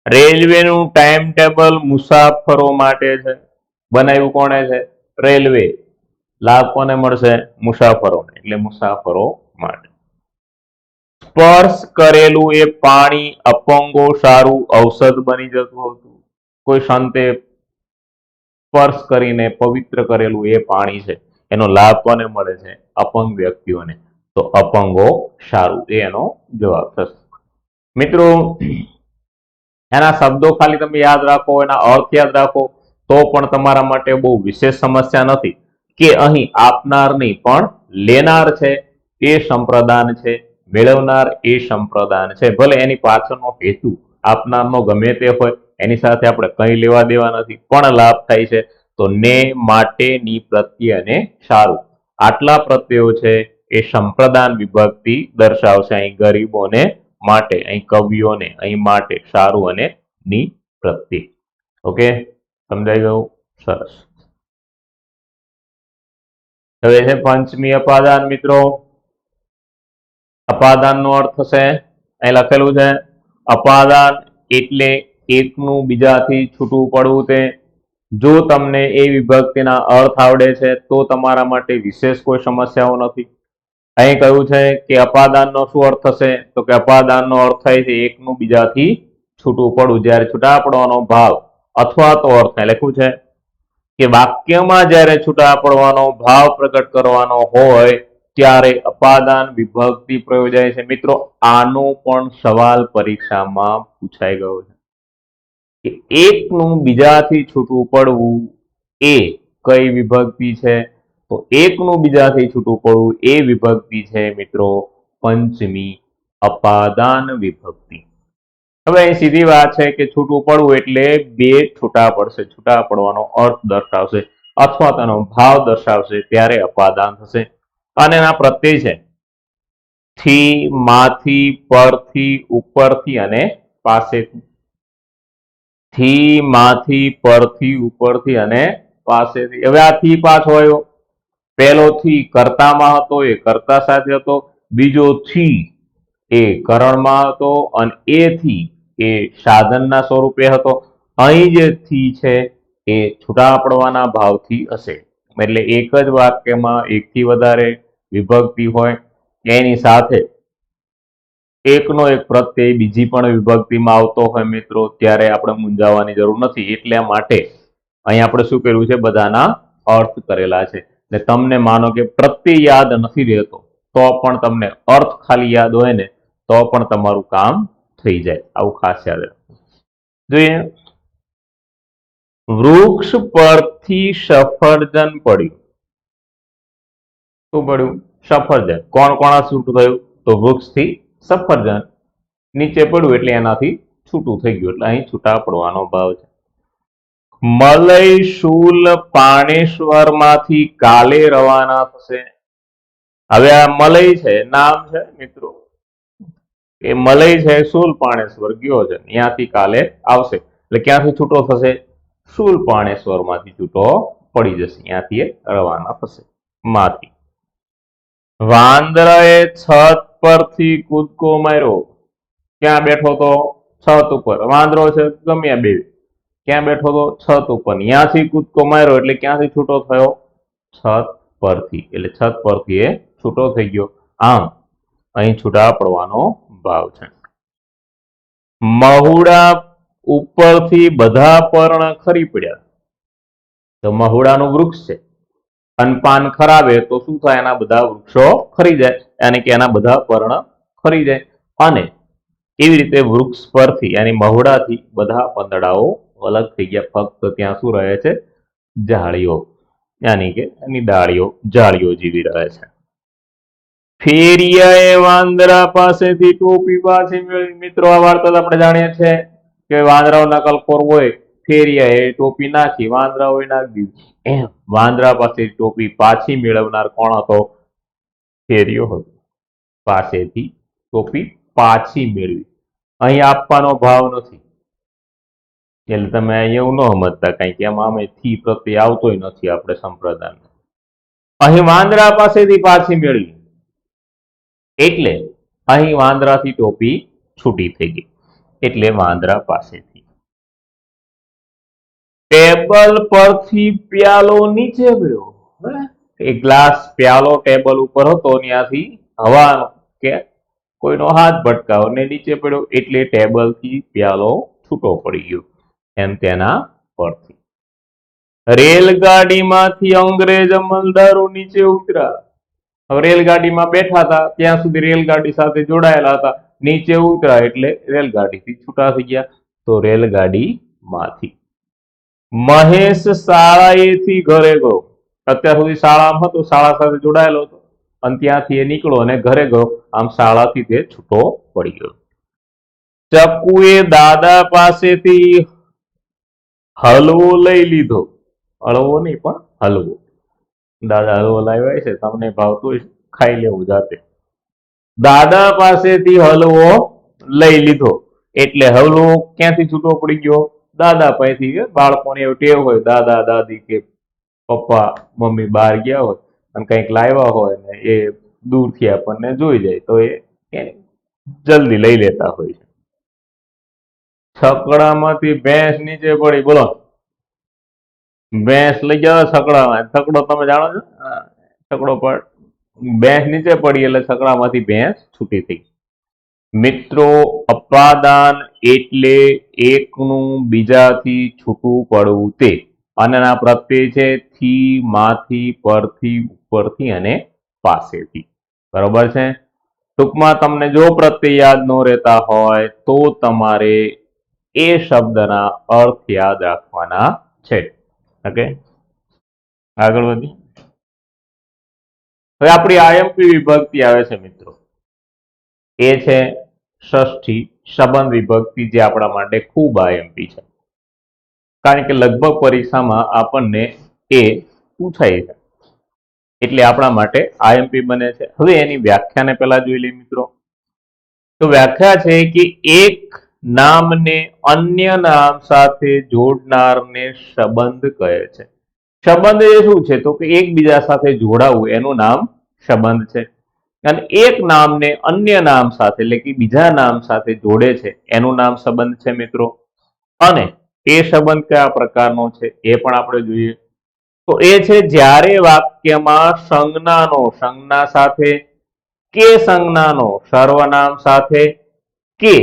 A: રેલવેનું ટાઈમ ટેબલ મુસાફરો માટે છે. બનાવ્યું કોણે છે? રેલવે. લાભ કોને મળશે? મુસાફરોને. એટલે મુસાફરો માટે. સ્પર્શ કરેલું એ પાણી અપંગો સારું ઔષધ બની જતું હતું. કોઈ સંતે સ્પર્શ કરીને પવિત્ર કરેલું એ પાણી છે, એનો લાભ કોને મળે છે? અપંગ વ્યક્તિઓને. તો અપંગો સારું, એ એનો જવાબ થશે. મિત્રો, એના શબ્દો ખાલી તમે યાદ રાખો, એના અર્થ યાદ રાખો તો પણ તમારા માટે બહુ વિશેષ સમસ્યા નથી. કે અહીં આપનાર નહીં પણ લેનાર છે એ સંપ્રદાન છે, મેળવનાર એ સંપ્રદાન છે. ભલે એની પાછળનો હેતુ આપનારનો ગમે તે હોય, એની સાથે આપણે કંઈ લેવા દેવા નથી, પણ લાભ થાય છે. તો ને, માટે, ની, પ્રત્યે અને સારું, આટલા પ્રત્યયો છે એ સંપ્રદાન વિભક્તિ દર્શાવશે. અહીં ગરીબોને માટે, અહીં કવિઓને, અહીં માટે, સારું અને ની પ્રત્યે. ઓકે, સમજાઈ ગયું? સરસ. હવે છે પંચમી અપાદાન મિત્રો. અપાદાનનો અર્થ થશે, અહીં લખેલું છે, અપાદાન એટલે એકનું બીજાથી છૂટું પડવું. તે જો તમને એ વિભક્તિના અર્થ આવડે છે તો તમારા માટે વિશેષ કોઈ સમસ્યાઓ નથી. અહીં કહ્યું છે કે અપાદાનનો શું અર્થ થશે? તો કે અપાદાનનો અર્થ થાય છે એકનું બીજાથી છૂટું પડવું. જ્યારે છૂટા પડવાનો ભાવ અથવા તો અર્થ લખ્યું છે કે વાક્યમાં જ્યારે છૂટા પડવાનો ભાવ પ્રગટ કરવાનો હોય ત્યારે અપાદાન વિભક્તિ પ્રયોજાય છે. મિત્રો આનો પણ સવાલ પરીક્ષામાં પૂછાઈ ગયો છે કે એકનું બીજાથી છૂટું પડવું એ કઈ વિભક્તિ છે? તો એકનું બીજાથી છૂટું પડવું એ વિભક્તિ છે મિત્રો પંચમી અપાદાન વિભક્તિ. હવે અહીં સીધી વાત છે કે છૂટું પડવું એટલે બે છૂટા પડશે, છૂટા પડવાનો અર્થ દર્શાવશે અથવા તેનો ભાવ દર્શાવશે ત્યારે અપાદાન થશે. અને એના પ્રત્યય છે થી, માંથી, પરથી, ઉપરથી અને પાસેથી. થી, માંથી, પરથી, ઉપરથી અને પાસેથી. હવે આ થી પાછો આવ્યો. પહેલો થી કર્તામાં હતો, એ કર્તા સાથે હતો. બીજો થી એ કરણમાં હતો અને એ થી એ સાધનના સ્વરૂપે હતો. અહીં જે થી છે એ છૂટા પડવાના ભાવથી હશે. એટલે એક જ વાક્યમાં એકથી વધારે વિભક્તિ હોય એની સાથે એકનો એક પ્રત્યય બીજી પણ વિભક્તિમાં આવતો હોય મિત્રો ત્યારે આપણે મૂંઝાવાની જરૂર નથી. એટલા માટે અહીં આપણે શું કર્યું છે, બધાના અર્થ કરેલા છે. ને તમને માનો કે પ્રત્યય યાદ નથી રહેતો તો પણ તમને અર્થ ખાલી યાદ હોય ને તો પણ તમારું કામ થઈ જાય. આવું ખાસ યાદ રાખવું જોઈએ. વૃક્ષ પરથી સફરજન પડ્યું. શું પડ્યું? સફરજન. કોણ કોણ છૂટું થયું? તો વૃક્ષથી સફરજન નીચે પડ્યું એટલે એનાથી છૂટું થઈ ગયું. એટલે અહીં છૂટા પડવાનો ભાવ છે. મલય શૂલ પાણેશ્વર માંથી કાલે રવાના થશે. હવે આ મલય છે, નામ છે મિત્રો. એ મલય છે શૂલ પાણેશ્વર ગયો છે, ત્યાંથી કાલે આવશે. એટલે ક્યાંથી છૂટો થશે? શૂલ પાણેશ્વર માંથી છૂટો પડી જશે, ત્યાંથી રવાના થશે માંથી. વાંદરાએ છત પરથી કૂદકો માર્યો. ક્યાં બેઠો તો? છત ઉપર. વાંદરો છે ગમ્યા બે. ક્યાં બેઠો તો? છત ઉપર. ત્યાંથી કૂદકો માર્યો એટલે ક્યાંથી છૂટો થયો? છત પરથી. એટલે છત પરથી એ છૂટો થઈ ગયો. આમ અહીં છૂટા પડવાનો ભાવ છે. મહુડા ઉપરથી બધા પર્ણ ખરી પડ્યા. તો મહુડાનું વૃક્ષ છે અને પાન ખરાબે તો શું થાય? એના બધા વૃક્ષો ખરી જાય, યાની કે એના બધા પર્ણ ખરી જાય. અને એવી રીતે વૃક્ષ પરથી યાની મહુડાથી બધા પાંદડાઓ અલગ થઈ ગયા. ફક્ત ત્યાં શું રહે છે? ઝાડીઓ, યાની કે એની ડાળીઓ ઝાડીઓ જેવી રહે છે. ફેરિયાએ વાંદરા પાસેથી ટોપી પાછી મેળવી. મિત્રો આ વાર્તા આપણે જાણીએ છીએ કે વાંદરાઓ નકલખોર હોય, ફેરિયાએ ટોપી નાખી, વાંદરાઓએ નાખી દીધી. વાંદરા પાસેથી ટોપી પાછી મેળવનાર કોણ હતો? ફેરિયો હતો. પાસેથી ટોપી પાછી મેળવી. અહીં આપવાનો ભાવ નથી એટલે તમે એવું ન સમજતા કઈ કે એમાં અમે થી પ્રત્યે આવતોય નથી આપણે સંપ્રદાય. અહીં વાંદરા પાસેથી પાછી મેળવી એટલે અહીં વાંદરાથી ટોપી છૂટી થઈ ગઈ એટલે વાંદરા પાસેથી. ટેબલ પરથી પ્યાલો નીચે પડ્યો. એક ગ્લાસ પ્યાલો ટેબલ ઉપર હતો, ત્યાંથી હવા કે કોઈનો હાથ ભટકાયો ને નીચે પડ્યો એટલે ટેબલથી પ્યાલો છૂટો પડી ગયો. એમ તેના પરથી. રેલગાડીમાંથી અંગ્રેજ અમલદારો નીચે ઉતર્યા. હવે રેલગાડીમાં બેઠા હતા ત્યાં સુધી રેલગાડી સાથે જોડાયેલા હતા. નીચે ઉતર્યા એટલે રેલગાડીથી છૂટા થઈ ગયા. તો રેલગાડીમાંથી. મહેશ શાળાએથી ઘરે ગયો. અત્યાર સુધી શાળામાં હતો, શાળા સાથે જોડાયેલો હતો અને ત્યાંથી એ નીકળ્યો અને ઘરે ગયો. આમ શાળાથી તે છૂટો પડી ગયો. ચકુએ દાદા પાસેથી હલવો લઈ લીધો. હળવો નહીં પણ હલવો. દાદા હલવો લાવ્યા છે, તમને ભાવતું ખાઈ લેવું જાતે. દાદા પાસેથી હલવો લઈ લીધો એટલે હલવો ક્યાંથી છૂટો પડી ગયો? દાદા પાસેથી. બાળકોને એવું ટેવ હોય, દાદા દાદી કે પપ્પા મમ્મી બહાર ગયા હોય અને કંઈક લાવ્યા હોય ને એ દૂરથી આપણને જોઈ જાય તો એ જલ્દી લઈ લેતા હોય છે. છકડામાંથી ભેંસ નીચે પડી. બોલો, ભેંસ લઈ ગયા છકડામાં. છકડો તમે જાણો છો? છકડો પર ભેંસ નીચે પડી એટલે છકડામાંથી ભેંસ છૂટી થઈ. મિત્રો અપાદાન એટલે એકનું બીજાથી છૂટું પડવું તે. અને પ્રત્યય છે થી, માંથી, પરથી, ઉપરથી અને પાસેથી. બરોબર છે. ટૂંકમાં તમને જો પ્રત્યય યાદ ન રહેતા હોય તો તમારે એ શબ્દના અર્થ યાદ રાખવાના છે. ઓકે, આગળ વધી. હવે આપણી આઈએમપી વિભક્તિ આવે છે મિત્રો, એ છે ષષ્ઠી સંબંધ વિભક્તિ, જે આપણા માટે ખૂબ આઈએમપી છે, કારણ કે લગભગ પરીક્ષામાં આપણને એ પૂછાય છે, એટલે આપણા માટે આઈએમપી બને છે. હવે એની વ્યાખ્યાને પહેલા જોઈ લઈએ મિત્રો. તો વ્યાખ્યા છે કે એક નામને અન્ય નામ સાથે જોડનારને સંબંધ કહે છે. સંબંધ એ શું છે? તો કે એકબીજા સાથે જોડાવું એનું નામ સંબંધ છે. અને એક નામને અન્ય નામ સાથે એટલે કે બીજા નામ સાથે જોડે છે એનું નામ સંબંધ છે મિત્રો. અને એ સંબંધ કયા પ્રકારનો છે એ પણ આપણે જોઈએ. તો એ છે જ્યારે વાક્યમાં સંજ્ઞા સાથે કે સંજ્ઞાનો સર્વનામ સાથે કે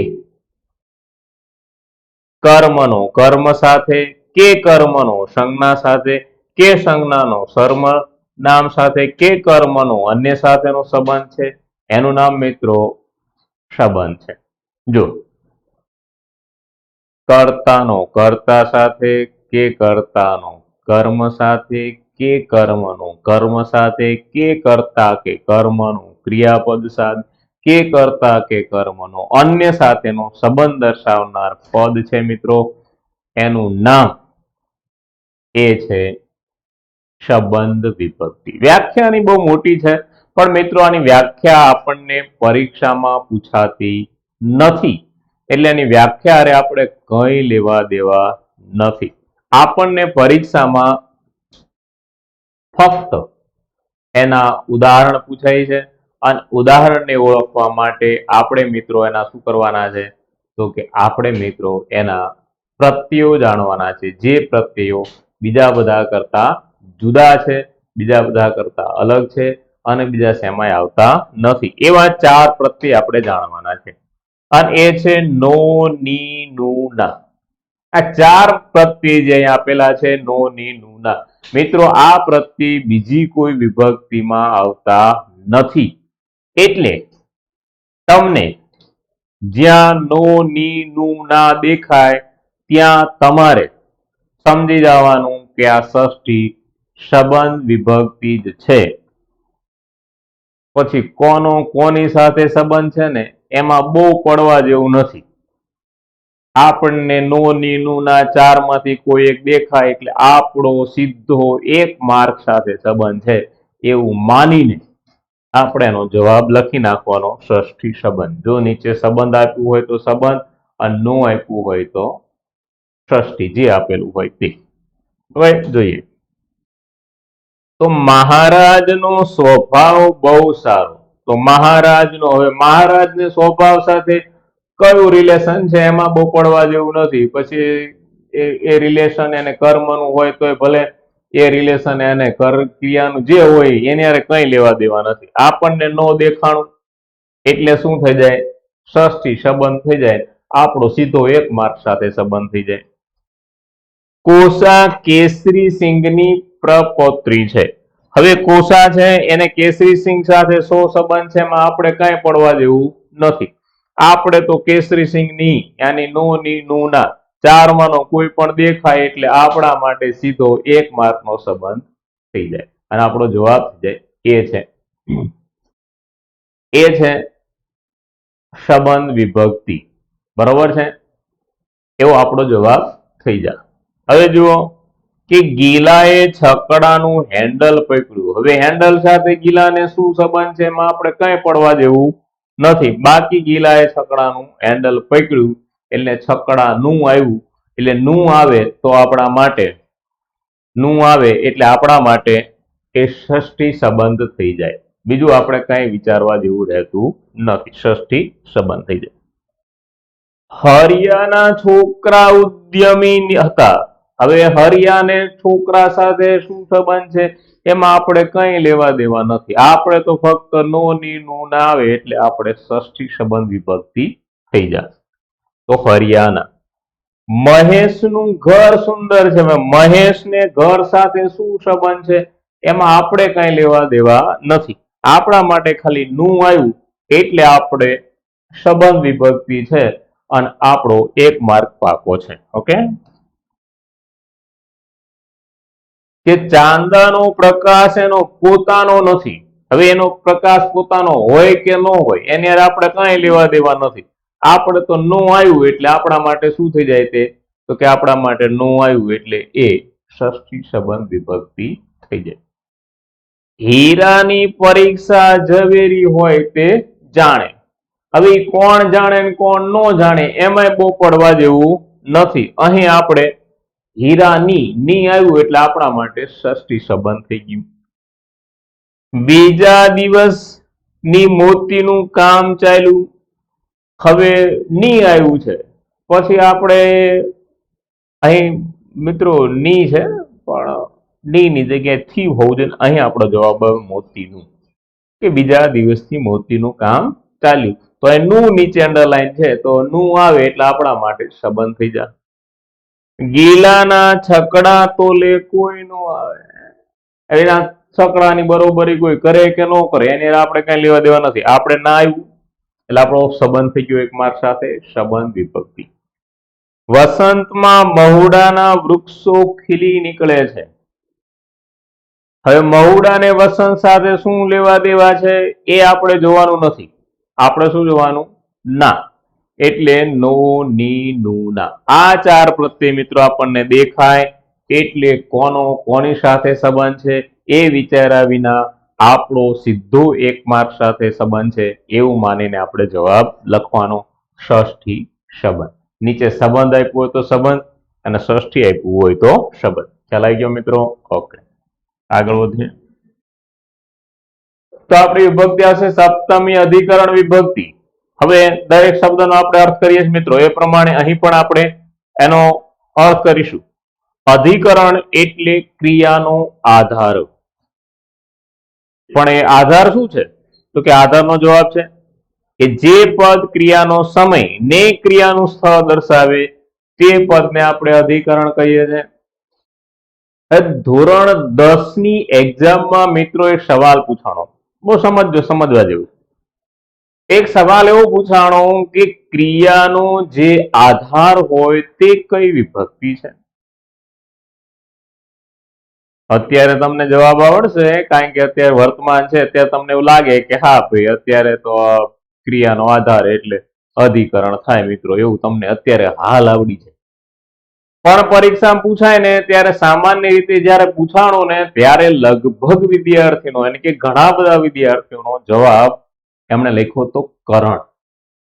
A: કર્મ સાથે કે કર્મનો સંજ્ઞા સાથે કે સંજ્ઞાનો સર્વનામ સાથે કે કર્મનો અન્ય સાથેનો સંબંધ છે એનું નામ મિત્રો સંબંધ છે. જો કર્તાનો કર્તા સાથે કે કર્તાનો, કર્મ સાથે કે કર્મનો, કર્મ સાથે કે કર્તા કે કર્મનો, ક્રિયાપદ સાથે કે કર્તા કે કર્મનો અન્ય સાથેનો સંબંધ દર્શાવનાર પદ છે મિત્રો, એનું નામ એ છે સંબંધ વિભક્તિ. વ્યાખ્યાની બહુ મોટી છે, પણ મિત્રો આની વ્યાખ્યા આપણને પરીક્ષામાં પૂછાતી નથી, એટલે એની વ્યાખ્યા આપણે કઈ લેવા દેવા નથી. આપણને પરીક્ષામાં ફક્ત એના ઉદાહરણ પૂછાય છે, અને ઉદાહરણને ઓળખવા માટે આપણે મિત્રો એના શું કરવાના છે? તો કે આપણે મિત્રો એના પ્રત્યયો જાણવાના છે, જે પ્રત્યયો બીજા બધા કરતા જુદા છે, બીજા બધા કરતા અલગ છે અને બીજા શેમાંય આવતા નથી. એવા 4 પ્રત્યય આપણે જાણવાના છે, અને એ છે નો, ની, નું, ના. આ 4 પ્રત્યય જે અહીં આપેલા છે, નો, ની, નું, ના, મિત્રો આ પ્રત્યય બીજી કોઈ વિભક્તિમાં આવતા નથી. એટલે તમને જ્યાં નો, ની, નું, ના દેખાય ત્યાં તમારે સમજી જવાનું કે આ ષષ્ઠી સંબંધ વિભક્તિ જ છે. પછી કોનો કોની સાથે સંબંધ છે ને એમાં બહુ પડવા જેવું નથી. આપણને નો, ની, નું, ના 4 માંથી કોઈ એક દેખાય એટલે આપણો સીધો 1 માર્ક સાથે સંબંધ છે એવું માનીને આપણે એનો જવાબ લખી નાખવાનો ષષ્ઠી સંબંધ. જો નીચે સંબંધ આપ્યું હોય તો સંબંધ, અને નો આપ્યું હોય તો ષષ્ઠી, જે આપેલું હોય તે. હવે જોઈએ તો મહારાજનો સ્વભાવ બહુ સારો. તો મહારાજનો, હવે મહારાજને સ્વભાવ સાથે કયું રિલેશન છે એમાં બહુ પડવા જેવું નથી. પછી એ રિલેશન એને કર્મનું હોય તો ભલે એ રિલેશન એને ક્રિયાનું જે હોય એની હારે કઈ લેવા દેવા નથી. આપણને નો દેખાણું એટલે શું થઈ જાય? ષષ્ઠી સંબંધ થઈ જાય, આપણો સીધો 1 માર્ક સાથે સંબંધ થઈ જાય. કોસા કેસરી સિંહની પ્રપૌત્રી છે. હવે કોસા છે એને કેસરી સિંહ સાથે શો સંબંધ છે એમાં આપણે કઈ પડવા જેવું નથી. આપણે તો કેસરી સિંહની યાની નો, ની, નું, ના 4 માંનો કોઈ પણ દેખાય એટલે આપણા માટે સીધો 1 માર્કનો સંબંધ થઈ જાય, અને આપણો જવાબ થઈ જાય એ છે સંબંધ વિભક્તિ. બરોબર છે, એવો આપણો જવાબ થઈ જાય. હવે જુઓ કે ગીલાએ છકડાનું હેન્ડલ પકડ્યું. હવે હેન્ડલ સાથે ગીલાને શું સંબંધ છે એમાં આપણે કઈ પડવા જેવું નથી. બાકી ગીલાએ છકડાનું હેન્ડલ પકડ્યું એટલે છકડાનું આવ્યું, એટલે નું આવે તો આપણા માટે એ ષષ્ઠી સંબંધ થઈ જાય. બીજું આપણે કઈ વિચારવા જેવું રહેતું નથી, ષષ્ઠી સંબંધ થઈ જાય. હરિયાના છોકરા ઉદ્યમી હતા. હવે હરિયા ને છોકરા સાથે શું સંબંધ છે એમાં આપણે કઈ લેવા દેવા નથી. આપણે તો ફક્ત નો, ની, નું, ના આવે એટલે આપણે ષષ્ઠી સંબંધ વિભક્તિ થઈ જાય. તો હરિયાના. મહેશનું ઘર સુંદર છે. મહેશ ને ઘર સાથે શું સંબંધ છે એમાં આપણે કઈ લેવા દેવા નથી. આપણા માટે ખાલી નું આવ્યું એટલે આપણે સંબંધ વિભક્તિ છે અને આપણો 1 માર્ક પાકો છે. ઓકે, કે ચાંદાનો પ્રકાશ એનો પોતાનો નથી. હવે એનો પ્રકાશ પોતાનો હોય કે ન હોય એની આપણે કઈ લેવા દેવા નથી. આપણે તો નું આવ્યું એટલે આપણા માટે શું થઈ જાય તે તો કે આપણા માટે નું આવ્યું એટલે એ ષષ્ઠી સંબંધ વિભક્તિ થઈ જાય. હીરાની પરીક્ષા ઝવેરી હોય તે જાણે. હવે કોણ જાણે ને કોણ ન જાણે એમાંય બહુ પડવા જેવું નથી. અહીં આપણે હીરાની ની આવ્યું એટલે આપણા માટે ષષ્ઠી સંબંધ થઈ ગયું. બીજા દિવસની મોતીનું કામ ચાલ્યું. હવે ની આવ્યું છે પછી આપણે અહીં મિત્રો ની છે પણ ની ની જગ્યાએ થી હોવું જોઈએ. અહીં આપણો જવાબ આવે મોતીનું, કે બીજા દિવસથી મોતીનું કામ ચાલ્યું. તો એ નું નીચે અંડરલાઈન છે તો નું આવે એટલે આપણા માટે સંબંધ થઈ જાય. ગીલાના છકડા તોલે કોઈ નો આવે. એના છકડાની બરોબરી કોઈ કરે કે ન કરે એની આપણે કઈ લેવા દેવા નથી. આપણે ના આવ્યું એટલે આપણો સંબંધ થઈ ગયો 1 માર્ક સાથે, સંબંધ વિભક્તિ. વસંતમાં મહુડાના વૃક્ષો ખીલી નીકળે છે. હવે મહુડા ને વસંત સાથે શું લેવા દેવા છે એ આપણે જોવાનું નથી. આપણે શું જોવાનું? ના. એટલે નો, ની, નું, ના. આ 4 પ્રત્યય મિત્રો આપણને દેખાય એટલે કોનો કોની સાથે સંબંધ છે એ વિચાર્યા વિના આપણો સીધો 1 માર્ક સાથે સંબંધ છે એવું માનીને આપણે જવાબ લખવાનો. ષષ્ઠી સંબંધ. નીચે સંબંધ આપ્યો હોય તો સંબંધ અને ષષ્ઠી આપ્યું હોય તો સંબંધ. ખ્યાલ આવી ગયો મિત્રો? ઓકે, આગળ વધીએ. તો આપણી વિભક્તિ આવશે સપ્તમી અધિકરણ વિભક્તિ. હવે દરેક શબ્દનો આપણે અર્થ કરીએ છીએ મિત્રો એ પ્રમાણે અહીં પણ આપણે એનો અર્થ કરીશું. અધિકરણ એટલે ક્રિયાનો આધાર. પણ એ આધાર શું છે તો કે આધારનો જવાબ છે કે જે પદ ક્રિયાનો સમય ને ક્રિયાનું સ્થળ દર્શાવે તે પદને આપણે અધિકરણ કહીએ છીએ. ધોરણ 10 ની એક્ઝામમાં મિત્રો એક સવાલ પૂછાણો, બહુ સમજવા જેવું. એક સવાલ એવો પૂછાણો કે ક્રિયાનો જે આધાર હોય તે કઈ વિભક્તિ છે. અત્યારે તમને જવાબ આવડશે કારણ કે અત્યારે વર્તમાન છે. અત્યારે તમને એવું લાગે કે હા ભાઈ અત્યારે તો ક્રિયાનો આધાર એટલે અધિકરણ થાય મિત્રો, એવું તમને અત્યારે હાલ આવડી છે. પણ પરીક્ષામાં પૂછાય ને ત્યારે સામાન્ય રીતે જયારે પૂછાણો ને ત્યારે લગભગ વિદ્યાર્થીનો એટલે કે ઘણા બધા વિદ્યાર્થીઓનો જવાબ એમણે લખ્યો તો કરણ.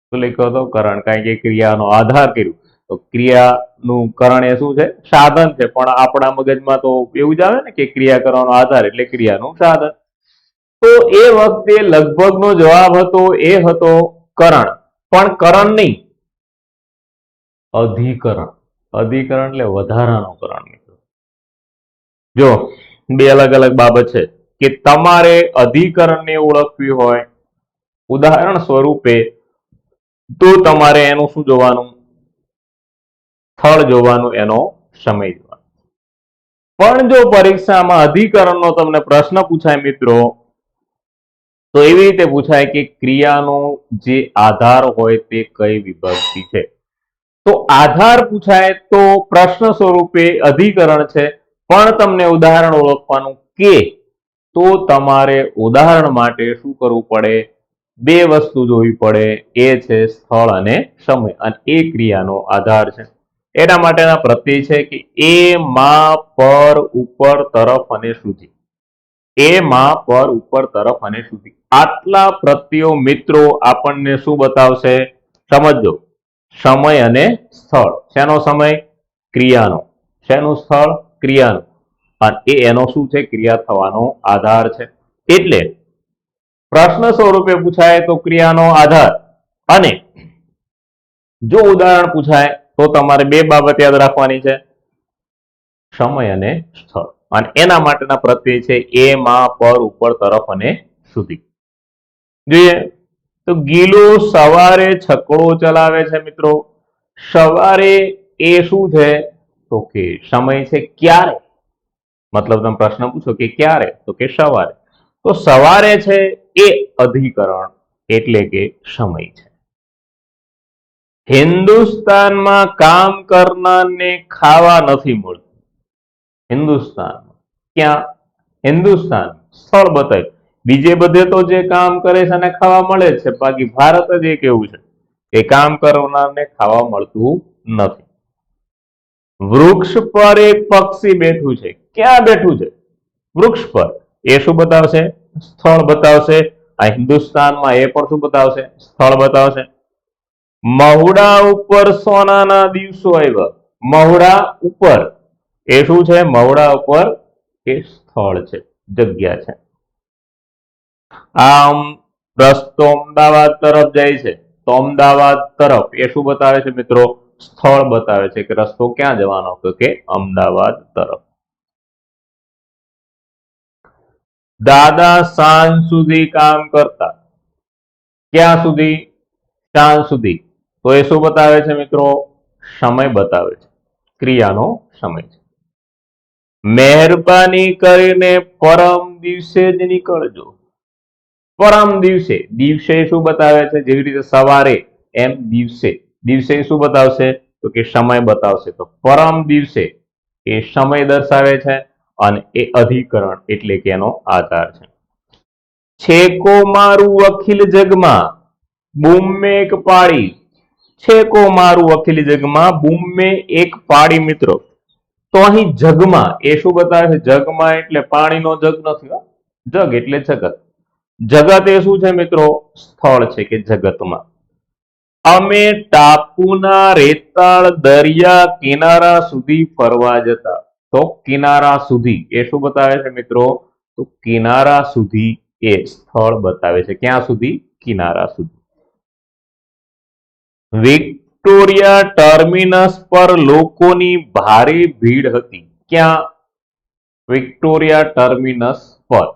A: શું લખ્યો હતો? કરણ. કારણ કે ક્રિયાનો આધાર કર્યું તો ક્રિયાનું કરણ એ શું છે? સાધન છે. પણ આપણા મગજમાં તો એવું જ આવે ને કે ક્રિયા કરવાનો આધાર એટલે ક્રિયાનું સાધન. તો એ વખતે લગભગનો જવાબ હતો એ હતો કરણ. પણ કરણ નહીં, અધિકરણ. અધિકરણ એટલે વધારાનો કરણ. જો બે અલગ અલગ બાબત છે કે તમારે અધિકરણને ઓળખવી હોય ઉદાહરણ સ્વરૂપે તો તમારે એનું શું જોવાનું? સ્થળ જોવાનું, એનો સમય જોવાનો. પણ જો પરીક્ષામાં અધિકરણનો તમને પ્રશ્ન પૂછાય મિત્રો તો એવી રીતે પૂછાય કે ક્રિયાનો જે આધાર હોય તે કઈ વિભક્તિ છે. તો આધાર પૂછાય તો પ્રશ્ન સ્વરૂપે અધિકરણ છે. પણ તમને ઉદાહરણ ઓળખવાનું કે તો તમારે ઉદાહરણ માટે શું કરવું પડે? બે વસ્તુ જોવી પડે, એ છે સ્થળ અને સમય, અને એ ક્રિયાનો આધાર છે. એના માટેના પ્રત્યય છે કે એ, માં, પર, ઉપર, તરફ અને સુધી. એ, માં, પર, ઉપર, તરફ અને સુધી. આટલા પ્રત્યયો મિત્રો આપણને શું બતાવશે? સમજો. સમય અને સ્થળ. શેનો સમય? ક્રિયાનો. શેનું સ્થળ? ક્રિયાનું. અને એ એનો શું છે? ક્રિયા થવાનો આધાર છે. એટલે પ્રશ્ન સ્વરૂપે પૂછાય તો ક્રિયાનો આધાર, અને જો ઉદાહરણ પૂછાય તો તમારે બે બાબત યાદ રાખવાની છે, સમય અને સ્થળ. અને એના માટેના પ્રત્યય છે એ, માં, પર, ઉપર, તરફ અને સુધી. જોઈએ તો ગીલો સવારે છકડો ચલાવે છે મિત્રો. સવારે એ શું છે તો કે સમય છે. ક્યારે? મતલબ તમે પ્રશ્ન પૂછો કે ક્યારે તો કે સવારે. તો સવારે છે એ અધિકરણ એટલે કે સમય છે. હિન્દુસ્તાનમાં કામ કરનારને ખાવા નથી મળતું. હિન્દુસ્તાનમાં ક્યાં? હિન્દુસ્તાન સ્થળ બતાવ્યું. બીજે બધે તો જે કામ કરે છે એને ખાવા મળે છે, બાકી ભારત જ એક એવું છે કે કામ કરનારને ખાવા મળતું નથી. વૃક્ષ પર એક પક્ષી બેઠું છે. ક્યાં બેઠું છે? વૃક્ષ પર. એ શું બતાવશે? સ્થળ બતાવશે. આ હિન્દુસ્તાનમાં એ પણ શું બતાવશે? સ્થળ બતાવશે. મહુડા ઉપર સોનાના દિવસો આવ્યા. મહુડા ઉપર એ શું છે? મહુડા ઉપર એ સ્થળ છે, જગ્યા છે. આમ રસ્તો અમદાવાદ તરફ જાય છે, તો અમદાવાદ તરફ એ શું બતાવે છે મિત્રો? સ્થળ બતાવે છે કે રસ્તો ક્યાં જવાનો? તો કે અમદાવાદ તરફ. દાદા સાંજ સુધી કામ કરતા. ક્યાં સુધી? સાંજ સુધી. તો એ શું બતાવે છે મિત્રો? સમય બતાવે છે, ક્રિયાનો સમય છે. મહેરબાની કરીને પરમ દિવસે જ નીકળજો. પરમ દિવસે. દિવસે શું બતાવે છે? જેવી રીતે સવારે એમ દિવસે. દિવસે શું બતાવશે? તો કે સમય બતાવશે. તો પરમ દિવસે એ સમય દર્શાવે છે અને એ અધિકરણ એટલે કે એનો આધાર છે. છેકો મારું અખિલ જગમાં બૂમે એક પાડી. છેકો મારું અખિલ જગમાં બૂમે એક પાડી મિત્રો. તો અહીં જગમાં એ શું બતાવે છે? જગમાં એટલે પાણીનો જગ નથી. જગ એટલે જગત. જગત એ શું છે મિત્રો? સ્થળ છે કે જગતમાં. અમે ટાપુના રેતાળ દરિયા કિનારા સુધી ફરવા જતા. તો કિનારા સુધી એ શું બતાવે છે મિત્રો? તો કિનારા સુધી એ સ્થળ બતાવે છે. ક્યાં સુધી? કિનારા સુધી. વિક્ટોરિયા ટર્મિનસ પર લોકોની ભારે ભીડ હતી. ક્યાં? વિક્ટોરિયા ટર્મિનસ પર.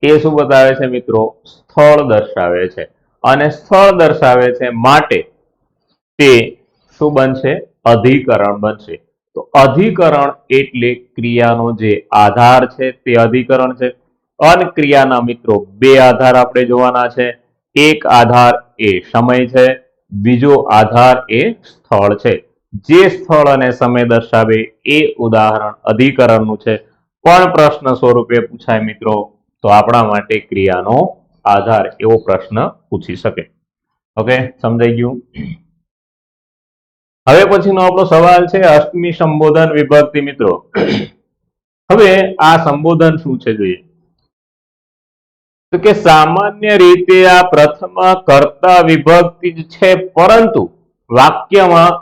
A: એ શું બતાવે છે મિત્રો? સ્થળ દર્શાવે છે. અને સ્થળ દર્શાવે છે માટે તે શું બનશે? અધિકરણ બનશે. તો અધિકરણ એટલે ક્રિયાનો જે આધાર છે તે અધિકરણ છે. અને ક્રિયાના મિત્રો બે આધાર આપણે જોવાના છે. એક આધાર એ સમય છે, બીજો આધાર એ સ્થળ છે. જે સ્થળ અને સમય દર્શાવે એ ઉદાહરણ અધિકરણનું છે. પણ પ્રશ્ન સ્વરૂપે પૂછાય મિત્રો તો આપણા માટે ક્રિયાનો આધાર એવો પ્રશ્ન પૂછી શકે. ઓકે, સમજાઈ ગયું? હવે પછીનો આપણો સવાલ છે અષ્ટમી સંબોધન વિભક્તિ મિત્રો. હવે આ સંબોધન શું છે જોઈએ. તો કે સામાન્ય રીતે આ પ્રથમ કર્તા વિભક્તિ જ છે, પરંતુ વાક્યમાં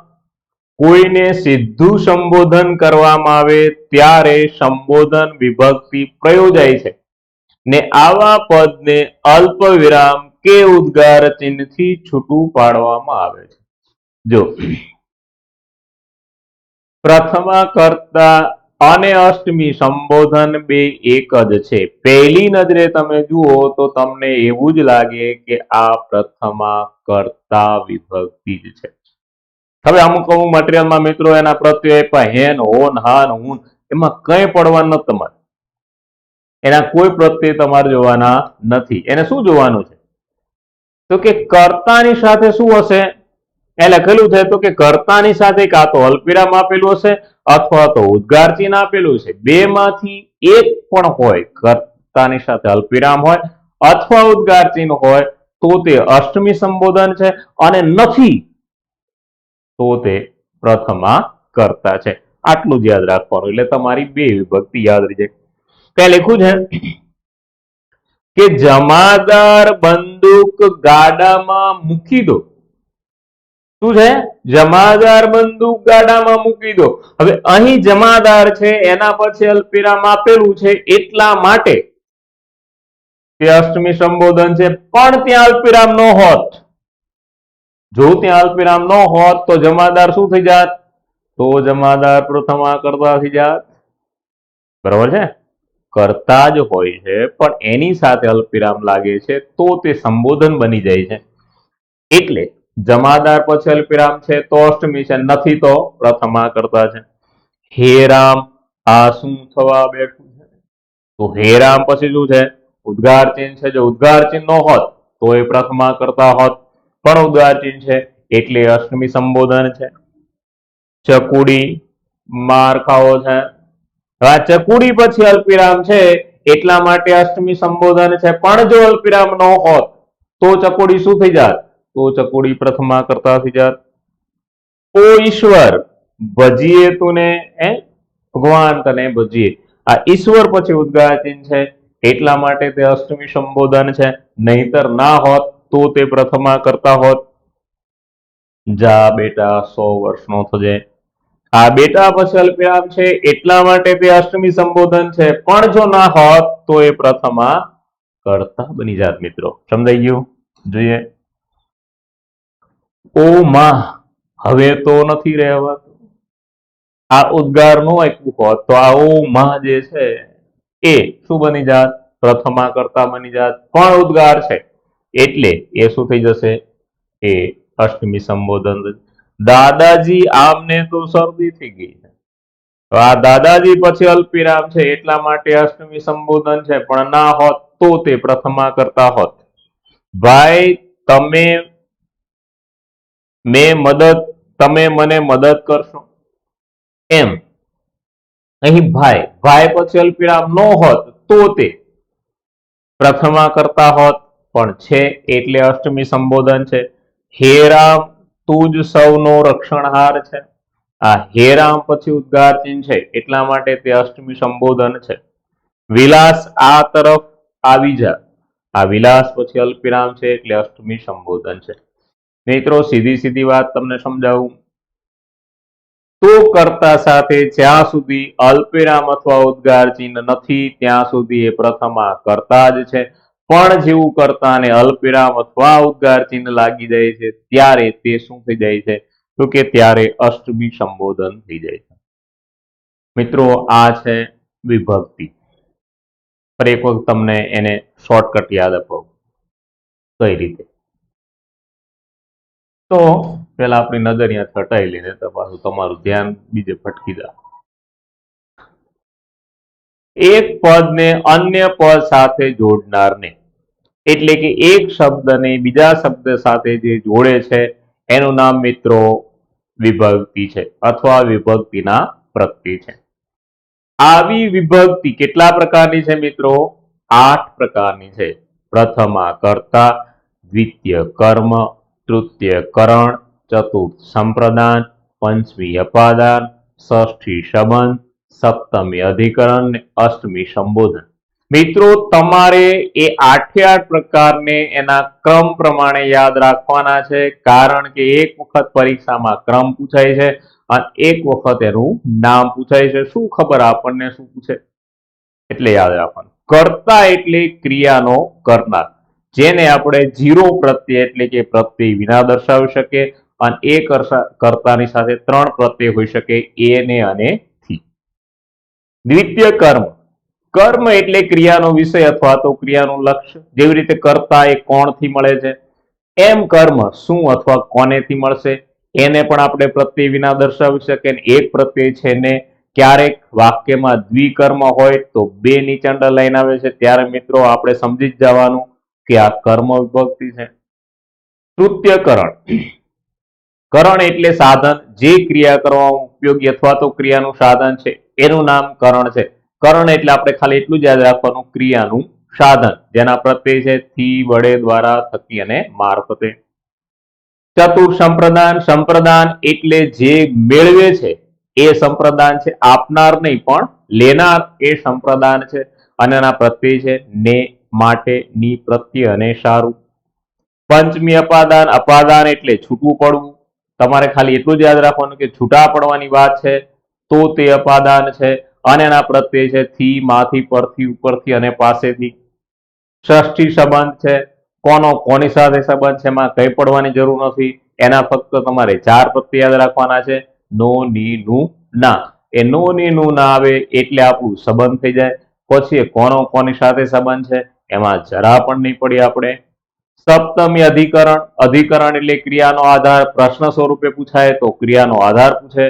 A: કોઈને સીધું સંબોધન કરવામાં આવે ત્યારે સંબોધન વિભક્તિ પ્રયોજાય છે ને આવા પદને અલ્પ વિરામ કે ઉદ્ગાર ચિહ્નથી છૂટું પાડવામાં આવે છે. જો પ્રથમ કર્તા અને અષ્ટમી સંબોધન બે એક જ છે. પહેલી નજરે તમે જુઓ તો તમને એવું જ લાગે કે આ પ્રથમ કર્તા વિભક્તિ જ છે. હવે અમુક મટીરિયલમાં મિત્રો એના પ્રત્યય આપ્યા હેન, હોન, હાન, હું, એમાં કંઈ પડવાનું નથી તમારે. એના કોઈ પ્રત્યય તમારે જોવાના નથી. એને શું જોવાનું છે? તો કે કર્તાની સાથે શું હશે? એ લખેલું છે તો કે કર્તાની સાથે કાં તો અલ્પવિરામ આપેલું હશે અથવા તો ઉદ્ગાર ચિહ્ન આપેલું છે. બે માંથી એક પણ હોય, કર્તાની સાથે અલ્પવિરામ હોય અથવા ઉદ્ગાર ચિહ્ન હોય તો તે અષ્ટમી સંબોધન છે, અને નથી તો તે પ્રથમા કર્તા છે. આટલું જ યાદ રાખવાનું, એટલે તમારી બે વિભક્તિ યાદ રહી જાય. ત્યાં લખ્યું છે કે જમાદાર બંદૂક ગાડામાં મૂકી દો. શું છે? જમાદાર બંદૂક ગાડામાં મૂકી દો. હવે અહીં જમાદાર છે એના પછી અલ્પવિરામ આપેલું છે એટલા માટે તે અષ્ટમી સંબોધન છે. પણ ત્યાં અલ્પવિરામ ન હોત, જો ત્યાં અલ્પવિરામ ન હોત તો જમાદાર શું થઈ જાત? તો જમાદાર પ્રથમા કર્તા થઈ જાત. બરાબર છે? કર્તા જ હોય છે પણ એની સાથે અલ્પવિરામ લાગે છે તો તે સંબોધન બની જાય છે. એટલે જમાદાર પછી અલ્પવિરામ છે તો અષ્ટમી છે, નથી તો પ્રથમા કર્તા છે. હે રામ, આ શું થવા બેઠું છે? તો હે રામ પછી શું છે? ઉદ્ગાર ચિહ્ન છે, જો ઉદ્ગાર ચિહ્ન ન હોત તો એ પ્રથમા કરતા હોત, પણ ઉદ્ગાર ચિહ્ન છે એટલે અષ્ટમી સંબોધન છે. ચકુડી માર ખાવો છે, આ ચકુડી પછી અલ્પવિરામ છે એટલા માટે અષ્ટમી સંબોધન છે, પણ જો અલ્પવિરામ ન હોત તો ચકુડી શું થઈ જાત? તો ચકુડી પ્રથમા કરતા થઈ જાત. ઓ ઈશ્વર ભજીએ તુને, ભગવાન તને ભજીએ, આ ઈશ્વર પછી ઉદ્ગાર ચિહ્ન છે એટલા માટે તે અષ્ટમી સંબોધન છે, નહીતર ના હોત તો તે પ્રથમા કરતા હોત. જા બેટા 100 વર્ષનો થજે, આ બેટા પછી અલ્પવિરામ છે એટલા માટે તે અષ્ટમી સંબોધન છે, પણ જો ના હોત તો એ પ્રથમા કરતા બની જાત. મિત્રો સમજાઈ ગયું? જોઈએ ઓ માં, હવે તો નથી રહેવાતું. આ ઉદ્ગાર નો આપ્યું હોત તો આ ઓ માં જે છે એ શું બની જાત? પ્રથમા કરતા બની જાત, પણ ઉદ્ગાર છે એટલે એ શું થઈ જશે? એ અષ્ટમી સંબોધન. દાદાજી આમને તો શરદી થઈ ગઈ છે, આ દાદાજી પછી અલ્પવિરામ છે એટલા માટે અષ્ટમી સંબોધન છે, પણ ના હોત તો તે પ્રથમા કરતા હોત. ભાઈ તમે મને મદદ કરશો, એમ અહીં ભાઈ પછી અલ્પવિરામ ન હોત તો તે પ્રથમા કરતા હોત, પણ છે એટલે અષ્ટમી સંબોધન છે. હે રામ તું જ સૌનો રક્ષણહાર છે, આ હે રામ પછી ઉદ્ગાર ચિહ્ન છે એટલા માટે તે અષ્ટમી સંબોધન છે. વિલાસ આ તરફ આવી જા, આ વિલાસ પછી અલ્પવિરામ છે એટલે અષ્ટમી સંબોધન છે. મિત્રો સીધી વાત તમને સમજાવું તો કર્તા સાથે જ્યાં સુધી અલ્પવિરામ અથવા ઉદ્ગાર ચિહ્ન નથી ત્યાં સુધી એ પ્રથમા કર્તા જ છે, પણ જેવું કર્તાને અલ્પવિરામ અથવા ઉદ્ગાર ચિહ્ન લાગી જાય છે ત્યારે તે શું થઈ જાય છે? તો કે ત્યારે અષ્ટમી સંબોધન થઈ જાય છે. મિત્રો આ છે વિભક્તિ. પર એક વખત તમને એને શોર્ટકટ યાદ અપાવું કઈ રીતે. તો પેલા આપણી નજર અહીંયા હટાવી લઈને તો પાછું તમારું ધ્યાન બીજે ભટકી જાય. એક પદને અન્ય પદ સાથે જોડનારને, એટલે કે એક શબ્દને બીજા શબ્દ સાથે જે જોડે છે એનું નામ મિત્રો વિભક્તિ છે અથવા વિભક્તિના પ્રત્યય છે. આવી વિભક્તિ કેટલા પ્રકારની છે મિત્રો? 8 પ્રકારની છે. પ્રથમા કર્તા, દ્વિતીય કર્મ, તૃતીય કરણ, ચતુર્થ સંપ્રદાન, પંચમી અપાદાન, ષષ્ઠી સંબંધ, સપ્તમી અધિકરણ, અષ્ટમી સંબોધન. મિત્રો તમારે એ 8 પ્રકારને એના ક્રમ પ્રમાણે યાદ રાખવાના છે, કારણ કે એક વખત પરીક્ષામાં ક્રમ પૂછાય છે અને એક વખત એનું નામ પૂછાય છે. શું ખબર આપણને શું પૂછે એટલે યાદ રાખવાનું. કર્તા એટલે ક્રિયાનો કરનાર, જેને આપણે 0 પ્રત્યય એટલે કે પ્રત્યય વિના દર્શાવી શકીએ, અને એ કર્તાની સાથે 3 પ્રત્યય હોઈ શકે, એ ને અને થી. દ્વિતીય કર્મ, કર્મ એટલે ક્રિયાનો વિષય અથવા તો ક્રિયાનું લક્ષ્ય. જેવી રીતે કર્તા એ કોણથી મળે છે, એમ કર્મ શું અથવા કોનેથી મળશે એને પણ આપણે પ્રત્યય વિના દર્શાવી શકીએ. એક પ્રત્યય છે ને ક્યારેક વાક્યમાં દ્વિકર્મ હોય તો 2 નીચે અંડરલાઈન આવે છે, ત્યારે મિત્રો આપણે સમજી જ જવાનું કે આ કર્મ વિભક્તિ છે. તૃતીય કરણ, કરણ એટલે સાધન, જે ક્રિયા કરવામાં ઉપયોગી અથવા તો ક્રિયાનું સાધન છે એનું નામ કરણ છે. કરણ એટલે આપણે ખાલી એટલું જ યાદ રાખવાનું, ક્રિયાનું સાધન, જેના પ્રત્યય છે થી, વડે, દ્વારા, થકી અને મારફતે. ચતુર્થ સંપ્રદાન, સંપ્રદાન એટલે જે મેળવે છે એ સંપ્રદાન છે, આપનાર નહીં પણ લેનાર એ સંપ્રદાન છે, અને એના પ્રત્યય છે ને, માટે, ની, પ્રત્યય અને સારું. પંચમી અપાદાન, અપાદાન એટલે છૂટવું પડવું. તમારે ખાલી એટલું જ યાદ રાખવાનું કે છૂટા પડવાની વાત છે તો તે અપાદાન છે, અને એના પ્રત્યય છે થી, માંથી, પરથી, ઉપરથી અને પાસેથી. ષષ્ઠી સંબંધ છે, કોની સાથે સંબંધ છે એમાં કઈ પડવાની જરૂર નથી, એના ફક્ત તમારે 4 પ્રત્યય યાદ રાખવાના છે, નો, ની, નું, ના. એ નો, ની, નું ના આવે એટલે આપણું સંબંધ થઈ જાય. પછી કોની સાથે સંબંધ છે એમાં જરા પણ નહીં પડી આપણે. સપ્તમી અધિકરણ, અધિકરણ એટલે ક્રિયાનો આધાર. પ્રશ્ન સ્વરૂપે પૂછાય તો ક્રિયાનો આધાર પૂછે,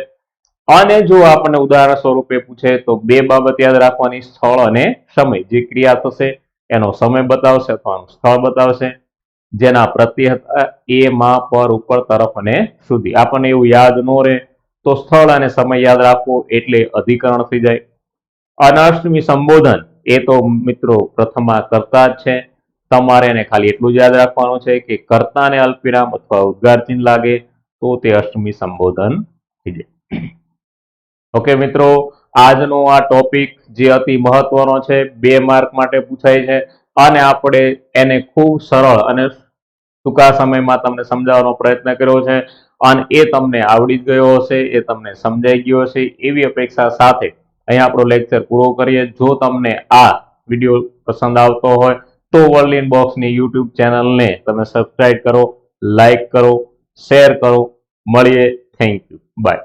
A: અને જો આપણને ઉદાહરણ સ્વરૂપે પૂછે તો 2 બાબત યાદ રાખવાની, સ્થળ અને સમય, જે ક્રિયા થશે એનો સમય બતાવશે અથવા સ્થળ બતાવશે, જેના પ્રત્યય હતા એ માં પર ઉપર તરફ અને સુધી. આપણને એવું યાદ ન રહે તો સ્થળ અને સમય યાદ રાખવો એટલે અધિકરણ થઈ જાય. અનાષ્ટમી સંબોધન એ તો મિત્રો પ્રથમા કર્તા જ છે. તમારે એને ખાલી એટલું જ યાદ રાખવાનું છે કે કર્તાને અલ્પવિરામ અથવા ઉદ્ગાર ચિહ્ન લાગે તો તે અષ્ટમી સંબોધન થઈ જાય. ઓકે મિત્રો, આજનો આ ટોપિક જે અતિ મહત્વનો છે, 2 માર્ક માટે પૂછાય છે અને આપણે એને ખૂબ સરળ અને ટૂંકા સમયમાં તમને સમજાવવાનો પ્રયત્ન કર્યો છે અને એ તમને આવડી જ ગયો હશે, એ તમને સમજાઈ ગયો હશે એવી અપેક્ષા સાથે અહીંયા આપણો લેક્ચર પૂરો કરીએ. જો તમને આ વિડીયો પસંદ આવતો હોય તો વર્લ્ડ ઇન બોક્સની યુટ્યુબ ચેનલને તમે સબસ્ક્રાઇબ કરો, લાઈક કરો, શેર કરો. મળીએ. Thank you. બાય.